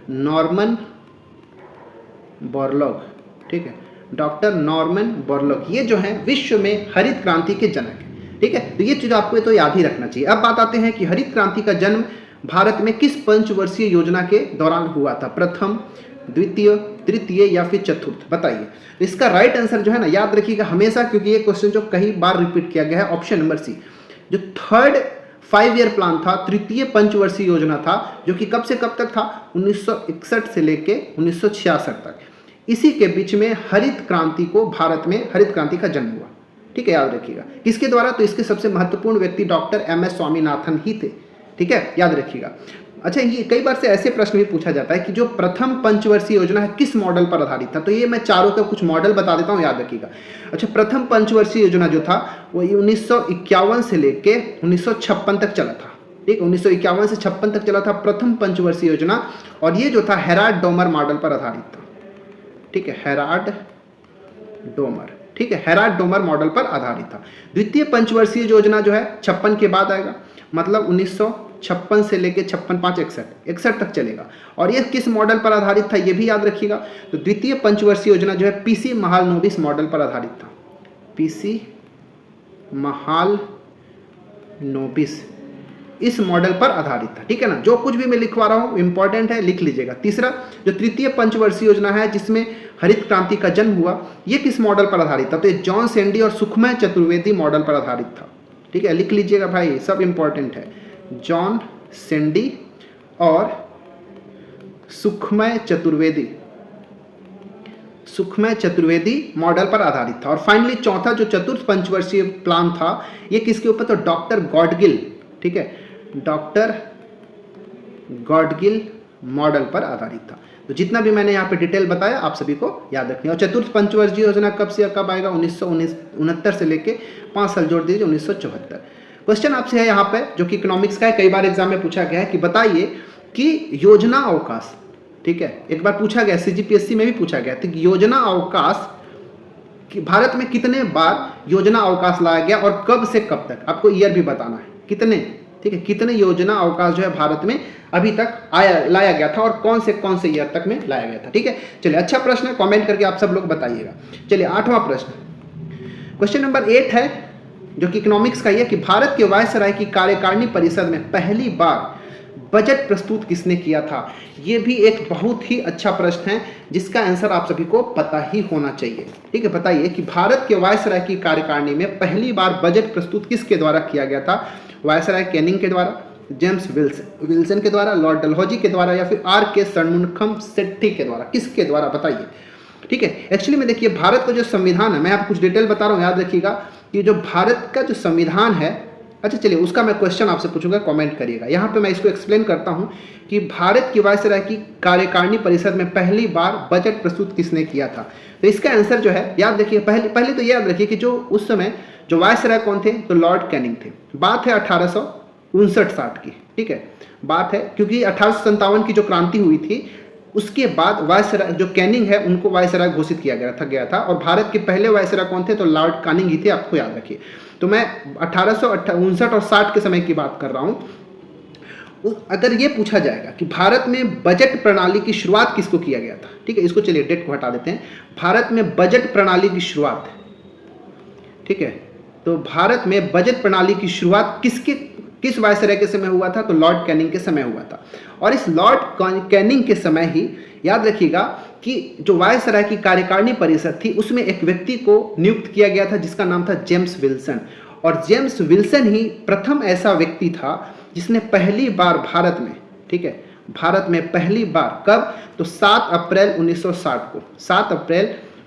नॉर्मन बोरलॉग। ठीक है, डॉक्टर नॉर्मन बोरलॉग, ये जो है विश्व में हरित क्रांति के जनक है। ठीक है, तो ये चीज आपको तो याद ही रखना चाहिए। अब बात आते हैं कि हरित क्रांति का जन्म भारत में किस पंचवर्षीय योजना के दौरान हुआ था, प्रथम, द्वितीय, तृतीय या फिर चतुर्थ, बताइए। इसका राइट आंसर जो है ना, याद रखिएगा हमेशा, क्योंकि ये क्वेश्चन जो कई बार रिपीट किया गया है, ऑप्शन नंबर सी। जो थर्ड 5 ईयर प्लान था, तृतीय पंचवर्षीय योजना था, जो कि कब से कब तक था, 1961 से लेके 1966 तक। इसी के बीच में हरित क्रांति को, भारत में हरित क्रांति का जन्म हुआ। ठीक है, याद रखिएगा किसके द्वारा, तो इसके सबसे महत्वपूर्ण व्यक्ति डॉक्टर MS स्वामीनाथन ही थे। ठीक है, याद रखिएगा। अच्छा, ये कई बार से ऐसे प्रश्न भी पूछा जाता है कि जो प्रथम पंचवर्षीय योजना है किस मॉडल पर आधारित था। तो ये मैं चारों का कुछ मॉडल बता देता हूँ, याद रखिएगा। अच्छा, प्रथम पंचवर्षीय योजना जो था वो 1951 से लेके 1956 तक चला था। ठीक, 1951 से 56 तक चला था प्रथम पंचवर्षीय योजना, और ये जो था हेराल्ड डोमर मॉडल पर आधारित था। ठीक है, हेराल्ड डोमर, ठीक है, हेराल्ड डोमर मॉडल पर आधारित था। द्वितीय पंचवर्षीय योजना जो है 56 के बाद आएगा, मतलब 1956 से लेके 56, 5, 61 तक चलेगा। और ये किस मॉडल पर आधारित था, ये भी याद रखिएगा। तो द्वितीय पंचवर्षीय योजना जो है PC महालनोबिस मॉडल पर आधारित था। PC महालनोबिस, इस मॉडल पर आधारित था। ठीक है ना, जो कुछ भी मैं लिखवा रहा हूँ इंपॉर्टेंट है, लिख लीजिएगा। तीसरा, जो तृतीय पंचवर्षीय योजना है जिसमें हरित क्रांति का जन्म हुआ, ये किस मॉडल पर आधारित था, तो ये जॉन सेंडी और सुखमय चतुर्वेदी मॉडल पर आधारित था। ठीक है, लिख लीजिएगा भाई, सब इंपॉर्टेंट है। जॉन सेंडी और सुखमय चतुर्वेदी मॉडल पर आधारित था। और फाइनली चौथा, जो चतुर्थ पंचवर्षीय प्लान था, ये किसके ऊपर, तो डॉक्टर गॉडगिल, ठीक है, डॉक्टर गॉडगिल मॉडल पर आधारित था। तो जितना भी मैंने यहाँ पे डिटेल बताया आप सभी को याद रखनी है। और चतुर्थ पंचवर्षीय योजना कब से कब आएगा, 1969 से लेके 5 साल जोड़ दीजिए 1974। क्वेश्चन आपसे है यहाँ पे जो कि इकोनॉमिक्स का है, कई बार एग्जाम में पूछा गया है कि बताइए कि योजना अवकाश, ठीक है, एक बार पूछा गया, सीजीपीएससी में भी पूछा गया तो योजना अवकाश कि भारत में कितने बार योजना अवकाश लाया गया और कब से कब तक, आपको ईयर भी बताना है कितने, ठीक है, कितने योजना अवकाश जो है भारत में अभी तक लाया गया था और कौन से ईयर तक में लाया गया था। ठीक है, चलिए अच्छा प्रश्न है, कमेंट करके आप सब लोग बताइएगा। चलिए 8वां प्रश्न, क्वेश्चन नंबर 8 है जो कि इकोनॉमिक्स का ही है कि भारत के वायसराय की कार्यकारिणी परिषद में पहली बार बजट प्रस्तुत किसने किया था। ये भी एक बहुत ही अच्छा प्रश्न है जिसका आंसर आप सभी को पता ही होना चाहिए। ठीक है, बताइए कि भारत के वायसराय की कार्यकारिणी में पहली बार बजट प्रस्तुत किसके द्वारा किया गया था। वायसराय कैनिंग के द्वारा, जेम्स विल्सन के द्वारा, लॉर्ड डलहौजी के द्वारा या फिर आर.के. षणमुखम सेट्टी के द्वारा, किसके द्वारा बताइए। ठीक है, एक्चुअली में देखिए भारत का जो संविधान है, मैं आपको कुछ डिटेल बता रहा हूँ, याद रखिएगा कि जो भारत का जो संविधान है, अच्छा चलिए उसका मैं क्वेश्चन आपसे पूछूंगा, कमेंट करिएगा। यहाँ पे मैं इसको एक्सप्लेन करता हूँ कि भारत की वायसराय की कार्यकारिणी परिषद में पहली बार बजट प्रस्तुत किसने किया था। तो इसका आंसर जो है याद रखिए, पहले तो याद रखिए कि जो उस समय जो वायसराय कौन थे, तो लॉर्ड कैनिंग थे। बात है 1859-60 की, ठीक है, बात है क्योंकि 1857 की जो क्रांति हुई थी उसके बाद वायसराय जो कैनिंग है उनको वायसराय घोषित किया गया था और भारत के पहले वायसराय कौन थे, तो लॉर्ड कैनिंग ही थे, आपको याद रखिए। तो मैं 1859 और 60 के समय की बात कर रहा हूं। अगर ये पूछा जाएगा कि भारत में बजट प्रणाली की शुरुआत किसको किया गया था, ठीक है, इसको चलिए डेट को हटा देते हैं। भारत में बजट प्रणाली की शुरुआत, ठीक है, तो भारत में बजट प्रणाली की शुरुआत किस वायसराय के समय हुआ था, तो लॉर्ड कैनिंग के समय हुआ था। और इस लॉर्ड कैनिंग के समय ही याद रखिएगा कि जो वायसराय की कार्यकारिणी परिषद थी उसमें एक व्यक्ति को नियुक्त किया गया था जिसका नाम था जेम्स विल्सन। और जेम्स विल्सन ही प्रथम ऐसा व्यक्ति था जिसने पहली बार भारत में, ठीक है, भारत में पहली बार कब, तो 7 अप्रैल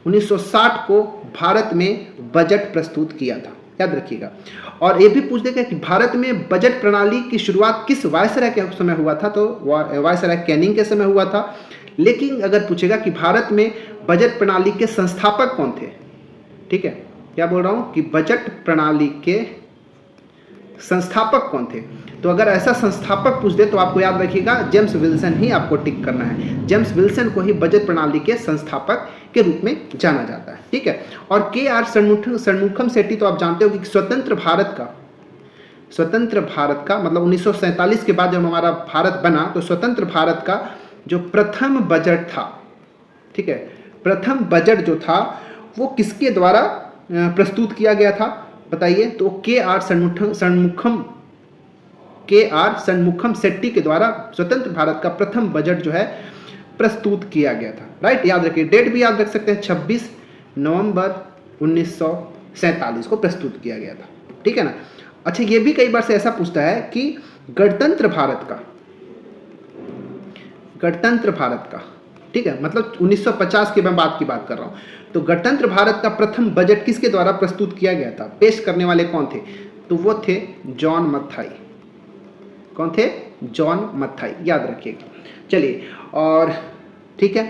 1960 को भारत में बजट प्रस्तुत किया था, याद रखिएगा। और ये भी पूछ देगा कि भारत में बजट प्रणाली की शुरुआत किस वायसराय के समय हुआ था, तो वायसराय कैनिंग के समय हुआ था। लेकिन अगर पूछेगा कि भारत में बजट प्रणाली के संस्थापक कौन थे, ठीक है, क्या बोल रहा हूं कि बजट प्रणाली के संस्थापक कौन थे, तो अगर ऐसा संस्थापक पूछ दे तो आपको याद रखिएगा जेम्स विल्सन ही आपको टिक करना है। जेम्स विल्सन को ही बजट प्रणाली के संस्थापक के रूप में जाना जाता है, ठीक है। और के.आर. षणमुखम सेट्टी तो आप जानते हो कि स्वतंत्र भारत का मतलब 1947 के बाद जब हमारा भारत बना तो स्वतंत्र भारत का जो प्रथम बजट था, ठीक है, प्रथम बजट जो था वो किसके द्वारा प्रस्तुत किया गया था बताइए, तो के.आर. षणमुखम सेट्टी के द्वारा स्वतंत्र भारत का प्रथम बजट जो है प्रस्तुत किया गया था। राइट, याद रखिए, डेट भी याद रख सकते हैं, 26 नवंबर 1947 को प्रस्तुत किया गया था, ठीक है ना। अच्छा, ये भी कई बार से ऐसा पूछता है कि गणतंत्र भारत का, ठीक है, मतलब 1950 की मैं बात कर रहा हूं, तो गणतंत्र भारत का प्रथम बजट किसके द्वारा प्रस्तुत किया गया था, पेश करने वाले कौन थे, तो वो थे जॉन मथाई। कौन थे, जॉन मथाई, याद रखिएगा। चलिए, और ठीक है,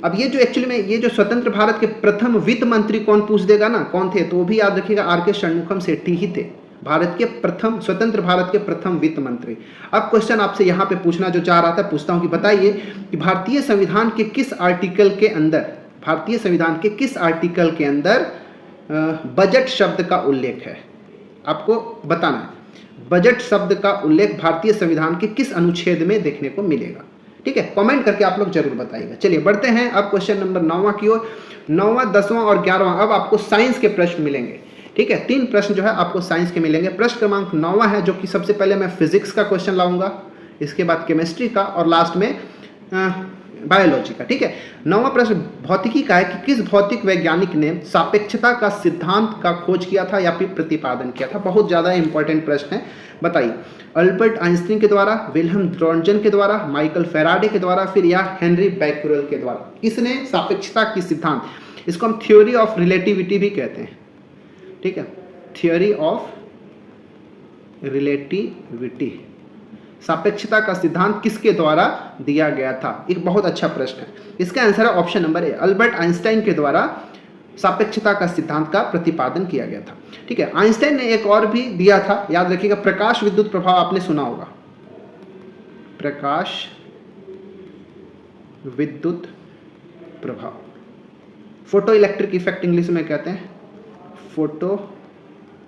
अब ये जो एक्चुअली में ये जो स्वतंत्र भारत के प्रथम वित्त मंत्री कौन पूछ देगा ना, कौन थे, तो वो भी याद रखिएगा आर.के. षणमुखम सेट्टी ही थे, भारत के प्रथम स्वतंत्र भारत के प्रथम वित्त मंत्री। अब क्वेश्चन आपसे यहाँ पे पूछना जो चाह रहा था, पूछता हूँ कि बताइए कि भारतीय संविधान के किस आर्टिकल के अंदर बजट शब्द का उल्लेख है, आपको बताना है। बजट शब्द का उल्लेख भारतीय संविधान के किस अनुच्छेद में देखने को मिलेगा, ठीक है, कमेंट करके आप लोग जरूर बताइएगा। चलिए बढ़ते हैं अब क्वेश्चन नंबर 9वां की ओर। 9वां, 10वां और 11वां अब आपको साइंस के प्रश्न मिलेंगे, ठीक है, 3 प्रश्न जो है आपको साइंस के मिलेंगे। प्रश्न क्रमांक 9वां है जो कि सबसे पहले मैं फिजिक्स का क्वेश्चन लाऊंगा, इसके बाद केमिस्ट्री का और लास्ट में बायोलॉजी का, ठीक है। 9वां प्रश्न भौतिकी का है कि किस भौतिक वैज्ञानिक ने सापेक्षता का सिद्धांत का खोज किया था या फिर प्रतिपादन किया था। बहुत ज़्यादा इंपॉर्टेंट प्रश्न है, बताइए अल्बर्ट आइंस्टीन के द्वारा, विल्हेम रॉन्टजन के द्वारा, माइकल फैराडे के द्वारा, फिर या हेनरी बैक्यूरेल के द्वारा। किसने सापेक्षता की सिद्धांत, इसको हम थ्योरी ऑफ रिलेटिविटी भी कहते हैं, ठीक है, थ्योरी ऑफ रिलेटिविटी, सापेक्षता का सिद्धांत किसके द्वारा दिया गया था। एक बहुत अच्छा प्रश्न है, इसका आंसर है option number A, Albert Einstein के द्वारा सापेक्षता का सिद्धांत का प्रतिपादन किया गया था। ठीक है, आइंस्टाइन ने एक और भी दिया था, याद रखिएगा, प्रकाश विद्युत प्रभाव आपने सुना होगा, प्रकाश विद्युत प्रभाव, फोटो इलेक्ट्रिक इफेक्ट इंग्लिश में कहते हैं, फोटो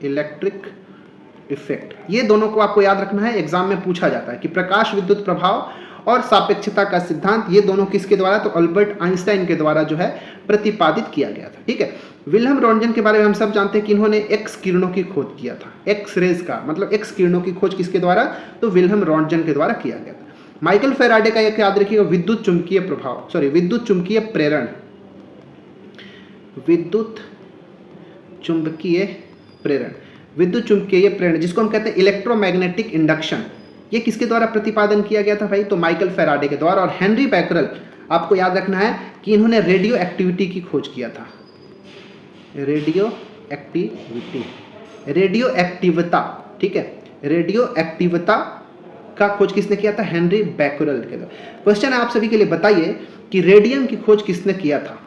इलेक्ट्रिक इफेक्ट। ये दोनों को आपको याद रखना है, एग्जाम में पूछा जाता है कि प्रकाश विद्युत प्रभाव और सापेक्षता का सिद्धांत, ये दोनों किसके द्वारा, तो अल्बर्ट आइंस्टाइन के द्वारा जो है प्रतिपादित किया गया था। ठीक है, विल्हेम रॉन्टजन के बारे में हम सब जानते हैं कि इन्होंने एक्स किरणों की खोज किया था, एक्स रेज का मतलब एक्स किरणों की खोज किसके द्वारा, तो विल्हेम रॉन्टजन के द्वारा किया गया था। माइकल फैराडे का एक याद रखिएगा, विद्युत चुंबकीय प्रभाव, सॉरी विद्युत चुंबकीय प्रेरण, विद्युत चुंबकीय प्रेरण, विद्युत चुंबकीय प्रेरण जिसको हम कहते हैं इलेक्ट्रोमैग्नेटिक इंडक्शन, ये किसके द्वारा प्रतिपादन किया गया था भाई, तो माइकल फैराडे के द्वारा। और हेनरी बैकरल, आपको याद रखना है कि इन्होंने रेडियो एक्टिविटी की खोज किया था, रेडियो एक्टिविटी, रेडियो एक्टिवता। ठीक है, रेडियो एक्टिवता का खोज किसने किया था, हेनरी बैकरल के द्वारा। क्वेश्चन है आप सभी के लिए, बताइए कि रेडियम की खोज किसने किया था।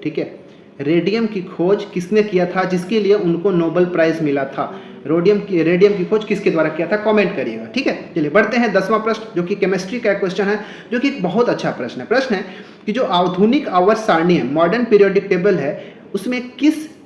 ठीक है, रेडियम की खोज किसने किया था जिसके लिए उनको नोबेल प्राइज मिला था, रेडियम की खोज किसके द्वारा किया था, कमेंट करिएगा। ठीक है, चलिए बढ़ते हैं 10वां प्रश्न, जो कि केमिस्ट्री का क्वेश्चन है, जो कि एक बहुत अच्छा प्रश्न है। प्रश्न है कि जो आधुनिक आवर्त सारणी है, मॉडर्न पीरियोडिक टेबल है, उसमें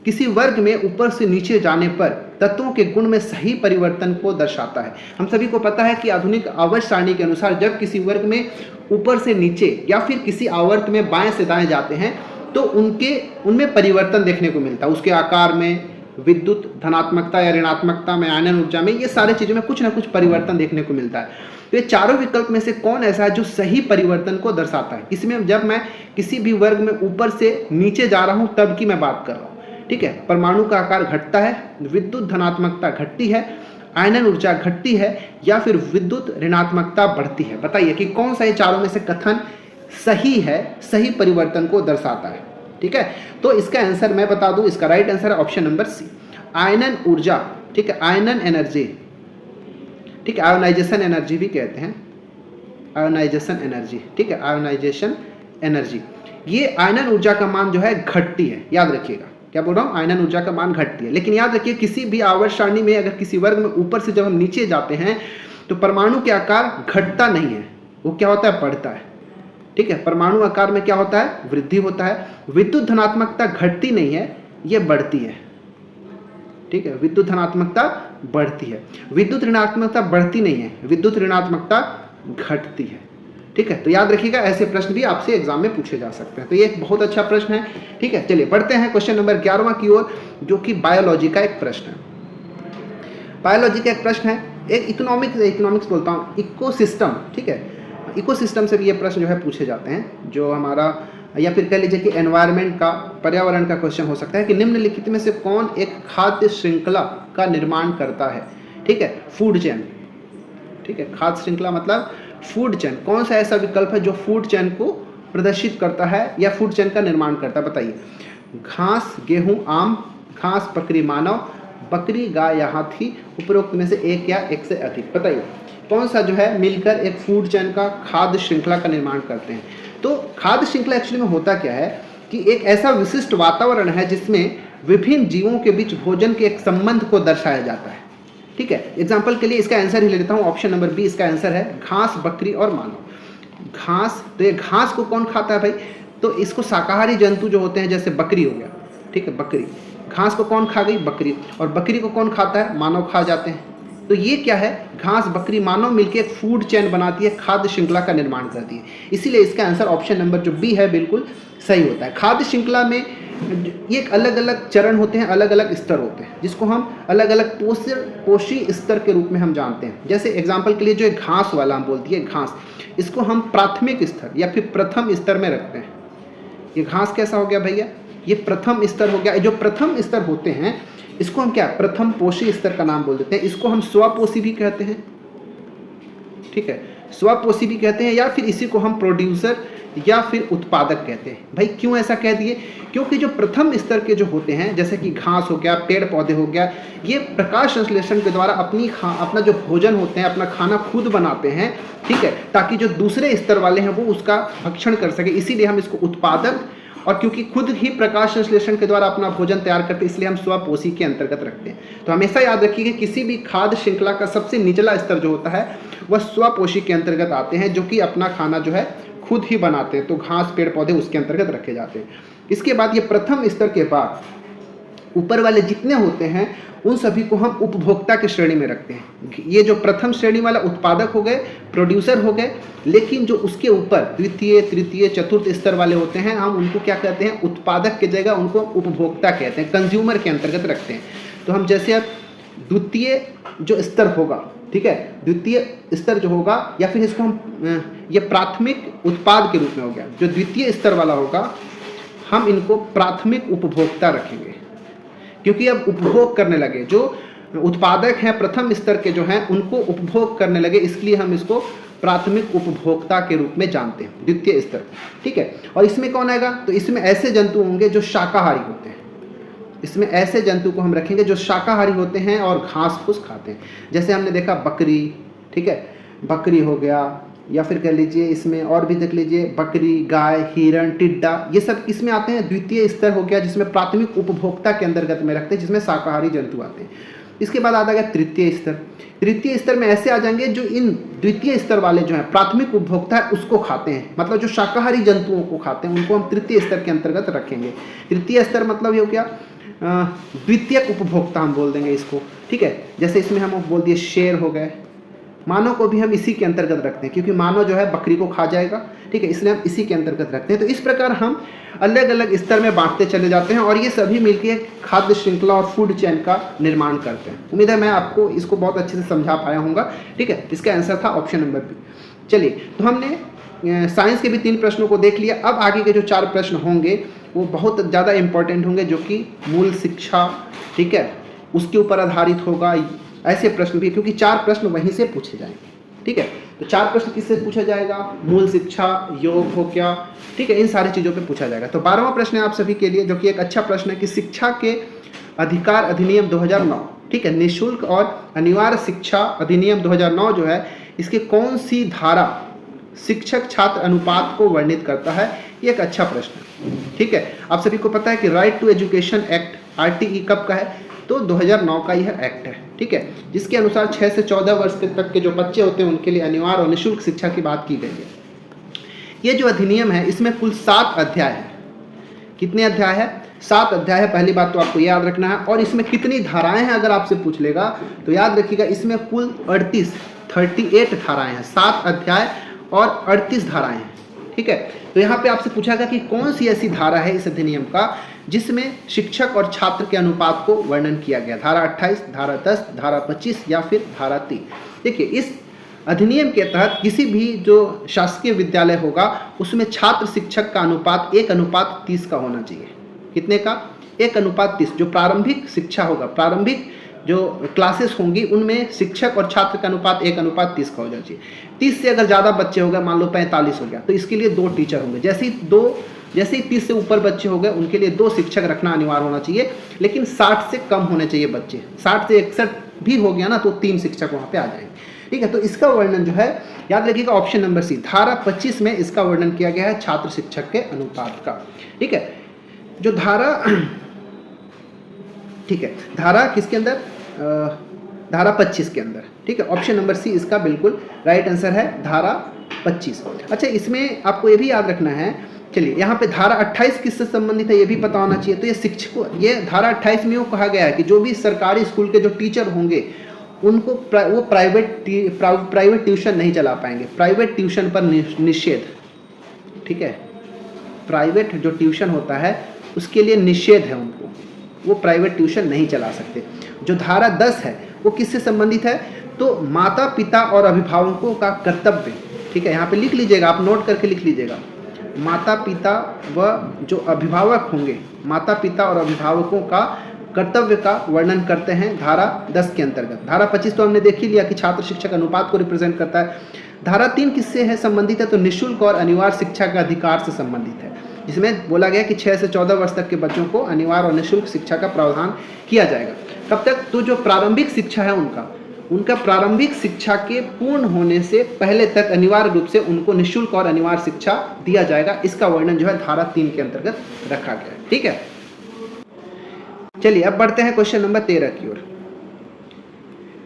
किसी वर्ग में ऊपर से नीचे जाने पर तत्वों के गुण में सही परिवर्तन को दर्शाता है। हम सभी को पता है कि आधुनिक आवर्त सारणी के अनुसार जब किसी वर्ग में ऊपर से नीचे या फिर किसी आवर्त में बाएं से दाएं जाते हैं तो उनमें परिवर्तन देखने को मिलता है, उसके आकार में, विद्युत धनात्मकता या ऋणात्मकता में, आयनन ऊर्जा में, ये सारी चीज़ों में कुछ ना कुछ परिवर्तन देखने को मिलता है। तो ये चारों विकल्प में से कौन ऐसा है जो सही परिवर्तन को दर्शाता है। इसमें जब मैं किसी भी वर्ग में ऊपर से नीचे जा रहा हूँ तब की मैं बात कर रहा हूँ। ठीक है, परमाणु का आकार घटता है, विद्युत धनात्मकता घटती है, आयनन ऊर्जा घटती है, या फिर विद्युत ऋणात्मकता बढ़ती है। बताइए कि कौन सा ये चारों में से कथन सही है, सही परिवर्तन को दर्शाता है। ठीक है, तो इसका आंसर मैं बता दूं, इसका राइट आंसर है ऑप्शन नंबर सी, आयनन ऊर्जा। ठीक है, आयनन एनर्जी, ठीक है, आयोनाइजेशन एनर्जी भी कहते हैं, आयोनाइजेशन एनर्जी। ठीक है, आयोनाइजेशन एनर्जी, ये आयनन ऊर्जा का मान जो है घटती है, याद रखिएगा, क्या बोल रहा हूँ, आयनन ऊर्जा का मान घटती है। लेकिन याद रखिए किसी भी आवर्त सारणी में अगर किसी वर्ग में ऊपर से जब हम नीचे जाते हैं तो परमाणु के आकार घटता नहीं है, वो क्या होता है, बढ़ता है। ठीक है, परमाणु आकार में क्या होता है, वृद्धि होता है। विद्युत धनात्मकता घटती नहीं है, ये बढ़ती है। ठीक है, विद्युत धनात्मकता बढ़ती है, विद्युत ऋणात्मकता बढ़ती नहीं है, विद्युत ऋणात्मकता घटती है। ठीक है, तो याद रखिएगा, ऐसे प्रश्न भी आपसे एग्जाम में पूछे जा सकते हैं। तो ये एक बहुत अच्छा प्रश्न है। ठीक है, चलिए बढ़ते हैं क्वेश्चन नंबर 11वां की ओर, जो कि बायोलॉजी का एक प्रश्न है। बायोलॉजी का एक प्रश्न है, एक इकोनॉमिक्स बोलता हूँ, इकोसिस्टम। ठीक है, इकोसिस्टम से भी ये प्रश्न जो है पूछे जाते हैं, जो हमारा, या फिर कह लीजिए कि एनवायरनमेंट का, पर्यावरण का क्वेश्चन हो सकता है कि निम्नलिखित में से कौन एक खाद्य श्रृंखला का निर्माण करता है। ठीक है, फूड चेन। ठीक है, खाद्य श्रृंखला मतलब फूड चेन, कौन सा ऐसा विकल्प है जो फूड चेन को प्रदर्शित करता है या फूड चेन का निर्माण करता है, बताइए। घास, गेहूं, आम, घास, बकरी, मानव, बकरी, गाय या हाथी, उपरोक्त में से एक या एक से अधिक। बताइए कौन सा जो है मिलकर एक फूड चेन का, खाद्य श्रृंखला का निर्माण करते हैं। तो खाद्य श्रृंखला एक्चुअली में होता क्या है कि एक ऐसा विशिष्ट वातावरण है जिसमें विभिन्न जीवों के बीच भोजन के एक संबंध को दर्शाया जाता है। ठीक है, एग्जाम्पल के लिए इसका आंसर ही ले लेता हूँ, ऑप्शन नंबर बी इसका आंसर है, घास, बकरी और मानव। घास, तो ये घास को कौन खाता है भाई, तो इसको शाकाहारी जंतु जो होते हैं, जैसे बकरी हो गया। ठीक है, बकरी, घास को कौन खा गई, बकरी, और बकरी को कौन खाता है, मानव खा जाते हैं। तो ये क्या है, घास, बकरी, मानव मिलकर एक फूड चेन बनाती है, खाद्य श्रृंखला का निर्माण करती है। इसीलिए इसका आंसर ऑप्शन नंबर जो बी है बिल्कुल सही होता है। खाद्य श्रृंखला में ये अलग अलग चरण होते हैं, अलग अलग स्तर होते हैं, जिसको हम अलग अलग पोषी स्तर के रूप में हम जानते हैं। जैसे एग्जाम्पल के लिए जो घास वाला हम बोलती है, घास, इसको हम प्राथमिक स्तर या फिर प्रथम स्तर में रखते हैं। ये घास कैसा हो गया भैया, ये प्रथम स्तर हो गया। जो प्रथम स्तर होते हैं इसको हम क्या, प्रथम पोषी स्तर का नाम बोल देते हैं। इसको हम स्वपोषी भी कहते हैं। ठीक है, स्वपोषी भी कहते हैं, या फिर इसी को हम प्रोड्यूसर या फिर उत्पादक कहते हैं। भाई क्यों ऐसा कह दिए, क्योंकि जो प्रथम स्तर के जो होते हैं, जैसे कि घास हो गया, पेड़ पौधे हो गया, ये प्रकाश संश्लेषण के द्वारा अपना जो भोजन होते हैं, अपना खाना खुद बनाते हैं। ठीक है, ताकि जो दूसरे स्तर वाले हैं वो उसका भक्षण कर सके। इसीलिए हम इसको उत्पादक और क्योंकि खुद ही प्रकाश संश्लेषण के द्वारा अपना भोजन तैयार करते हैं, इसलिए हम स्वपोषी के अंतर्गत रखते हैं। तो हमेशा याद रखिए कि किसी भी खाद्य श्रृंखला का सबसे निचला स्तर जो होता है वह स्वपोषी के अंतर्गत आते हैं, जो कि अपना खाना जो है खुद ही बनाते हैं। तो घास, पेड़ पौधे उसके अंतर्गत रखे जाते हैं। इसके बाद ये प्रथम स्तर के बाद ऊपर वाले जितने होते हैं उन सभी को हम उपभोक्ता की श्रेणी में रखते हैं। ये जो प्रथम श्रेणी वाला उत्पादक हो गए, प्रोड्यूसर हो गए, लेकिन जो उसके ऊपर द्वितीय, तृतीय, चतुर्थ स्तर वाले होते हैं हम उनको क्या कहते हैं, उत्पादक की जगह उनको उपभोक्ता कहते हैं, कंज्यूमर के अंतर्गत रखते हैं। तो हम जैसे अब द्वितीय जो स्तर होगा, ठीक है, द्वितीय स्तर जो होगा या फिर इसको हम ये प्राथमिक उत्पाद के रूप में हो गया। जो द्वितीय स्तर वाला होगा हम इनको प्राथमिक उपभोक्ता रखेंगे, क्योंकि अब उपभोग करने लगे। जो उत्पादक हैं प्रथम स्तर के जो हैं उनको उपभोग करने लगे, इसलिए हम इसको प्राथमिक उपभोक्ता के रूप में जानते हैं, द्वितीय स्तर। ठीक है, और इसमें कौन आएगा, तो इसमें ऐसे जंतु होंगे जो शाकाहारी होते हैं। इसमें ऐसे जंतु को हम रखेंगे जो शाकाहारी होते हैं और घास फूस खाते हैं। जैसे हमने देखा बकरी, ठीक है, बकरी हो गया, या फिर कह लीजिए इसमें और भी देख लीजिए बकरी, गाय, हिरण, टिड्डा, ये सब इसमें आते हैं। द्वितीय स्तर हो गया जिसमें प्राथमिक उपभोक्ता के अंतर्गत में रखते हैं, जिसमें शाकाहारी जंतु आते हैं। इसके बाद आ गया तृतीय स्तर। तृतीय स्तर में ऐसे आ जाएंगे जो इन द्वितीय स्तर वाले जो हैं प्राथमिक उपभोक्ता है उसको खाते हैं, मतलब जो शाकाहारी जंतुओं को खाते हैं उनको हम तृतीय स्तर के अंतर्गत रखेंगे। तृतीय स्तर मतलब ये हो गया द्वितीयक उपभोक्ता हम बोल देंगे इसको। ठीक है, जैसे इसमें हम बोल दिए शेर हो गए, मानव को भी हम इसी के अंतर्गत रखते हैं, क्योंकि मानव जो है बकरी को खा जाएगा। ठीक है, इसलिए हम इसी के अंतर्गत रखते हैं। तो इस प्रकार हम अलग अलग स्तर में बांटते चले जाते हैं और ये सभी मिलकर खाद्य श्रृंखला और फूड चेन का निर्माण करते हैं। उम्मीद है मैं आपको इसको बहुत अच्छे से समझा पाया हूँगा। ठीक है, इसका आंसर था ऑप्शन नंबर बी। चलिए, तो हमने साइंस के भी 3 प्रश्नों को देख लिया। अब आगे के जो 4 प्रश्न होंगे वो बहुत ज़्यादा इंपॉर्टेंट होंगे, जो कि मूल शिक्षा, ठीक है, उसके ऊपर आधारित होगा। ऐसे प्रश्न भी, क्योंकि 4 प्रश्न वहीं से पूछे जाएंगे। ठीक है, तो 4 प्रश्न किससे पूछा जाएगा, मूल शिक्षा, योग हो क्या, ठीक है, इन सारी चीज़ों पे पूछा जाएगा। तो 12वां प्रश्न है आप सभी के लिए, जो कि एक अच्छा प्रश्न है कि शिक्षा के अधिकार अधिनियम 2009, ठीक है, निःशुल्क और अनिवार्य शिक्षा अधिनियम 2009 जो है, इसके कौन सी धारा शिक्षक छात्र अनुपात को वर्णित करता है, ये एक अच्छा प्रश्न है। ठीक है, आप सभी को पता है कि right to education act RTE कब का है, तो 2009 का यह एक्ट है। ठीक है, जिसके अनुसार 6 से 14 वर्ष तक के जो बच्चे होते हैं उनके लिए अनिवार्य और निःशुल्क शिक्षा की बात की गई है। ये जो अधिनियम है इसमें कुल 7 अध्याय है। कितने अध्याय है, 7 अध्याय है। पहली बात तो आपको याद रखना है। और इसमें कितनी धाराएं हैं अगर आपसे पूछ लेगा तो याद रखिएगा, इसमें कुल 38 धाराएं हैं। 7 अध्याय और 38 धाराएं हैं। ठीक है, तो यहाँ पे आपसे पूछा गया कि कौन सी ऐसी धारा है इस अधिनियम का जिसमें शिक्षक और छात्र के अनुपात को वर्णन किया गया। धारा 28, धारा 10, धारा 25 या फिर धारा 3। देखिए, इस अधिनियम के तहत किसी भी जो शासकीय विद्यालय होगा उसमें छात्र शिक्षक का अनुपात 1:30 का होना चाहिए। कितने का, 1:30। जो प्रारंभिक शिक्षा होगा, प्रारंभिक जो क्लासेस होंगी उनमें शिक्षक और छात्र का अनुपात 1:30 का हो जाना चाहिए। 30 से अगर ज़्यादा बच्चे हो गए, मान लो 45 हो गया, तो इसके लिए 2 टीचर होंगे। जैसे ही 30 से ऊपर बच्चे हो गए उनके लिए 2 शिक्षक रखना अनिवार्य होना चाहिए, लेकिन 60 से कम होने चाहिए बच्चे। 60 से 61 भी हो गया ना तो 3 शिक्षक वहाँ पे आ जाएंगे। ठीक है, तो इसका वर्णन जो है याद रखिएगा ऑप्शन नंबर सी, धारा 25 में इसका वर्णन किया गया है छात्र शिक्षक के अनुपात का। ठीक है, जो धारा, ठीक है, धारा किसके अंदर, धारा 25 के अंदर। ठीक है, ऑप्शन नंबर सी इसका बिल्कुल राइट आंसर है, धारा 25। अच्छा, इसमें आपको ये भी याद रखना है, चलिए यहाँ पे धारा 28 किससे संबंधित है ये भी पता होना चाहिए। तो ये शिक्षकों, ये धारा 28 में वो कहा गया है कि जो भी सरकारी स्कूल के जो टीचर होंगे उनको वो प्राइवेट ट्यूशन नहीं चला पाएंगे। प्राइवेट ट्यूशन पर निषेध। ठीक है, प्राइवेट जो ट्यूशन होता है उसके लिए निषेध है उनको, वो प्राइवेट ट्यूशन नहीं चला सकते। जो धारा 10 है वो किससे संबंधित है, तो माता पिता और अभिभावकों का कर्तव्य। ठीक है, यहाँ पे लिख लीजिएगा, आप नोट करके लिख लीजिएगा, माता पिता व जो अभिभावक होंगे, माता पिता और अभिभावकों का कर्तव्य का वर्णन करते हैं धारा 10 के अंतर्गत। धारा 25 तो हमने देख ही लिया कि छात्र शिक्षक अनुपात को रिप्रेजेंट करता है। धारा 3 किससे है संबंधित है, तो निःशुल्क और अनिवार्य शिक्षा का अधिकार से संबंधित है, जिसमें बोला गया कि 6 से 14 वर्ष तक के बच्चों को अनिवार्य और निःशुल्क शिक्षा का प्रावधान किया जाएगा। कब तक, तो जो प्रारंभिक शिक्षा है उनका उनका प्रारंभिक शिक्षा के पूर्ण होने से पहले तक अनिवार्य रूप से उनको निःशुल्क और अनिवार्य शिक्षा दिया जाएगा। इसका वर्णन जो है धारा 3 के अंतर्गत रखा गया है। ठीक है, चलिए अब बढ़ते हैं क्वेश्चन नंबर 13 की ओर।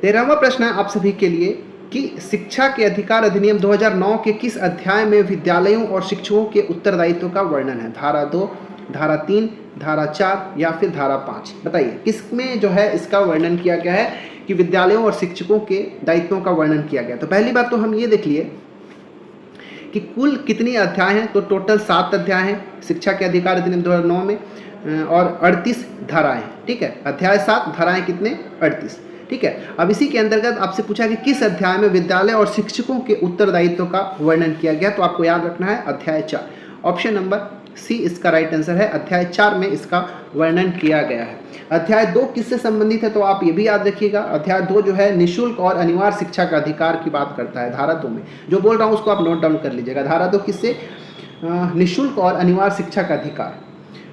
13वां प्रश्न है आप सभी के लिए कि शिक्षा के अधिकार अधिनियम 2009 के किस अध्याय में विद्यालयों और शिक्षकों के उत्तरदायित्व का वर्णन है? धारा 2, धारा 3, धारा 4 या फिर धारा 5? बताइए किसमें जो है इसका वर्णन किया गया है कि विद्यालयों और शिक्षकों के दायित्वों का वर्णन किया गया। तो पहली बात तो हम ये देख लिए कि कुल कितनी अध्याय हैं। तो टोटल 7 अध्याय हैं शिक्षा के अधिकार अधिनियम 2009 में और 38 धाराएं। ठीक है, अध्याय 7, धाराएं कितने? 38। ठीक है, अब इसी के अंतर्गत आपसे पूछा कि किस अध्याय में विद्यालय और शिक्षकों के उत्तरदायित्व का वर्णन किया गया। तो आपको याद रखना है अध्याय 4। ऑप्शन नंबर सी इसका राइट आंसर है। अध्याय 4 में इसका वर्णन किया गया है। अध्याय 2 किससे संबंधित है? तो आप ये भी याद रखिएगा, अध्याय 2 जो है निःशुल्क और अनिवार्य शिक्षा का अधिकार की बात करता है। धारा 2 में जो बोल रहा हूँ उसको आप नोट डाउन कर लीजिएगा। धारा 2 किससे? निःशुल्क और अनिवार्य शिक्षा का अधिकार।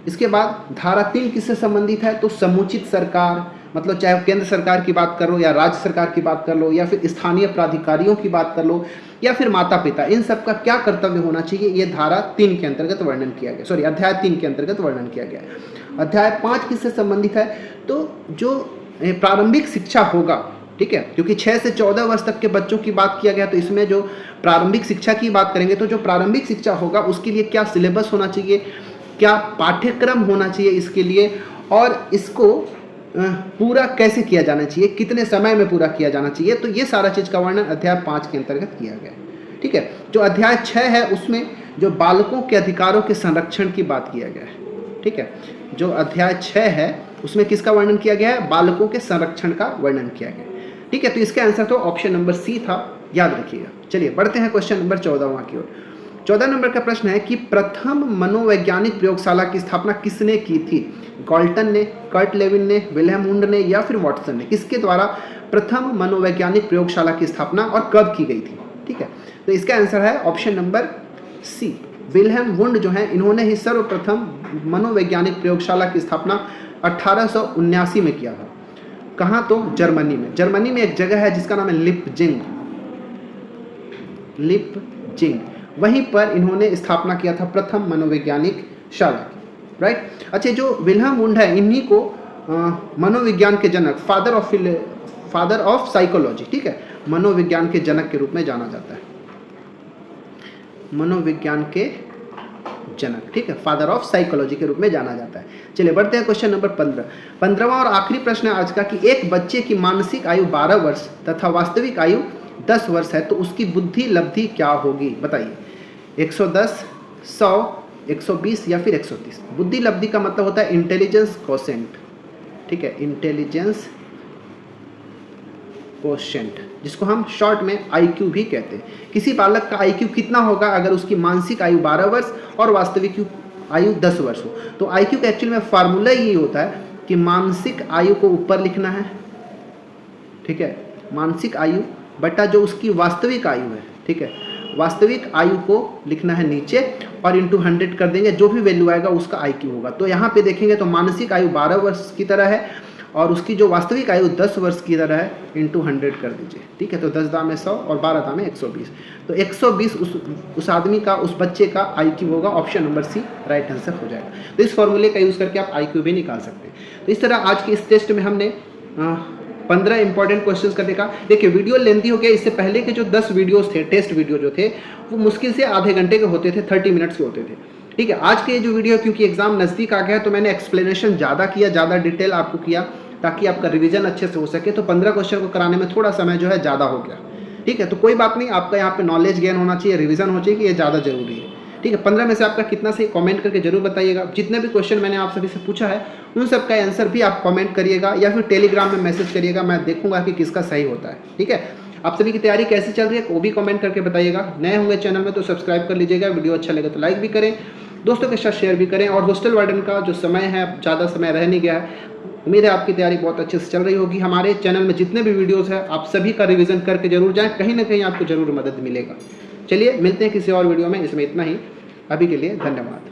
इसके बाद धारा 3 किससे संबंधित है? तो समुचित सरकार, मतलब चाहे केंद्र सरकार की बात कर लो या राज्य सरकार की बात कर लो या फिर स्थानीय प्राधिकारियों की बात कर लो या फिर माता पिता, इन सब का क्या कर्तव्य होना चाहिए, ये धारा 3 के अंतर्गत वर्णन किया गया। सॉरी, अध्याय 3 के अंतर्गत वर्णन किया गया। अध्याय 5 किससे संबंधित है? तो जो प्रारंभिक शिक्षा होगा, ठीक है, क्योंकि 6 से 14 वर्ष तक के बच्चों की बात किया गया, तो इसमें जो प्रारंभिक शिक्षा की बात करेंगे तो जो प्रारंभिक शिक्षा होगा उसके लिए क्या सिलेबस होना चाहिए, क्या पाठ्यक्रम होना चाहिए इसके लिए, और इसको पूरा कैसे किया जाना चाहिए, कितने समय में पूरा किया जाना चाहिए। तो ये सारा चीज़ का वर्णन अध्याय 5 के अंतर्गत किया गया है। ठीक है, जो अध्याय 6 है उसमें जो बालकों के अधिकारों के संरक्षण की बात किया गया है। ठीक है, जो अध्याय 6 है उसमें किसका वर्णन किया गया है? बालकों के संरक्षण का वर्णन किया गया। ठीक है, तो इसका आंसर तो ऑप्शन नंबर सी था, याद रखिएगा। चलिए बढ़ते हैं क्वेश्चन नंबर 14वां की ओर। 14 नंबर का प्रश्न है कि प्रथम मनोवैज्ञानिक प्रयोगशाला की स्थापना किसने की थी? गॉल्टन ने, कर्ट लेविन ने, विल्हेम वुंड ने या फिर वाटसन ने? किसके द्वारा प्रथम मनोवैज्ञानिक प्रयोगशाला की स्थापना और कब की गई थी? ठीक है, तो इसका आंसर है option number C, Wilhelm Wundt जो है इन्होंने ही सर्वप्रथम मनोवैज्ञानिक प्रयोगशाला की स्थापना 1879 में किया था। कहाँ? तो जर्मनी में। जर्मनी में एक जगह है जिसका नाम है लिपजिंग, लिपजिंग, वहीं पर इन्होंने स्थापना किया था प्रथम मनोवैज्ञानिक शाला की। राइट, अच्छा, जो विल्हेम वुंड है इन्हीं को मनोविज्ञान के जनक, फादर ऑफ साइकोलॉजी, ठीक है, मनोविज्ञान के जनक के रूप में जाना जाता है। मनोविज्ञान के जनक, ठीक है, फादर ऑफ साइकोलॉजी के रूप में जाना जाता है। चलिए बढ़ते हैं क्वेश्चन नंबर 15। 15वां और आखिरी प्रश्न है आज का कि एक बच्चे की मानसिक आयु 12 वर्ष तथा वास्तविक आयु 10 वर्ष है तो उसकी बुद्धि लब्धि क्या होगी? बताइए, 110, 100, 120 या फिर 130? बुद्धि लब्धि का मतलब होता है इंटेलिजेंस कोशेंट। ठीक है, इंटेलिजेंस कोशेंट, जिसको हम शॉर्ट में IQ भी कहते हैं। किसी बालक का IQ कितना होगा अगर उसकी मानसिक आयु 12 वर्ष और वास्तविक आयु 10 वर्ष हो? तो IQ का एक्चुअली में फार्मूला यही होता है कि मानसिक आयु को ऊपर लिखना है, ठीक है, मानसिक आयु बटा जो उसकी वास्तविक आयु है, ठीक है, वास्तविक आयु को लिखना है नीचे और इंटू 100 कर देंगे, जो भी वैल्यू आएगा उसका IQ होगा। तो यहाँ पे देखेंगे तो मानसिक आयु 12 वर्ष की तरह है और उसकी जो वास्तविक आयु 10 वर्ष की तरह है, इंटू 100 कर दीजिए। ठीक है, तो 10 दाम में 100 और 12 दाम में 120, तो 120 उस आदमी का, उस बच्चे का IQ होगा। Option number C right answer हो जाएगा। तो इस फॉर्मूले का यूज़ करके आप IQ भी निकाल सकते हैं। तो इस तरह आज के इस टेस्ट में हमने 15 इंपॉर्टेंट क्वेश्चंस का देखा। देखिए वीडियो लेंथी हो गया, इससे पहले के जो 10 वीडियोस थे, टेस्ट वीडियो जो थे, वो मुश्किल से आधे घंटे के होते थे, 30 मिनट्स के होते थे। ठीक है, आज के जो वीडियो क्योंकि एग्जाम नज़दीक आ गया है तो मैंने एक्सप्लेनेशन ज़्यादा किया, ज़्यादा डिटेल आपको किया ताकि आपका रिवीजन अच्छे से हो सके। तो 15 क्वेश्चन को कराने में थोड़ा समय जो है ज़्यादा हो गया। ठीक है, तो कोई बात नहीं, आपका यहाँ पे नॉलेज गेन होना चाहिए, रिवीजन हो चाहिए, ये ज़्यादा जरूरी है। ठीक है, 15 में से आपका कितना सही कमेंट करके जरूर बताइएगा। जितने भी क्वेश्चन मैंने आप सभी से पूछा है उन सब का आंसर भी आप कमेंट करिएगा या फिर टेलीग्राम में मैसेज करिएगा, मैं देखूंगा कि किसका सही होता है। ठीक है, आप सभी की तैयारी कैसी चल रही है वो भी कमेंट करके बताइएगा। नए होंगे चैनल में तो सब्सक्राइब कर लीजिएगा, वीडियो अच्छा लगे तो लाइक भी करें, दोस्तों के साथ शेयर भी करें। और हॉस्टल वार्डन का जो समय है, ज़्यादा समय रह नहीं गया है, उम्मीद है आपकी तैयारी बहुत अच्छे से चल रही होगी। हमारे चैनल में जितने भी वीडियोस हैं आप सभी का रिवीजन करके जरूर जाएं, कहीं ना कहीं आपको जरूर मदद मिलेगा। चलिए मिलते हैं किसी और वीडियो में, इसमें इतना ही, अभी के लिए धन्यवाद।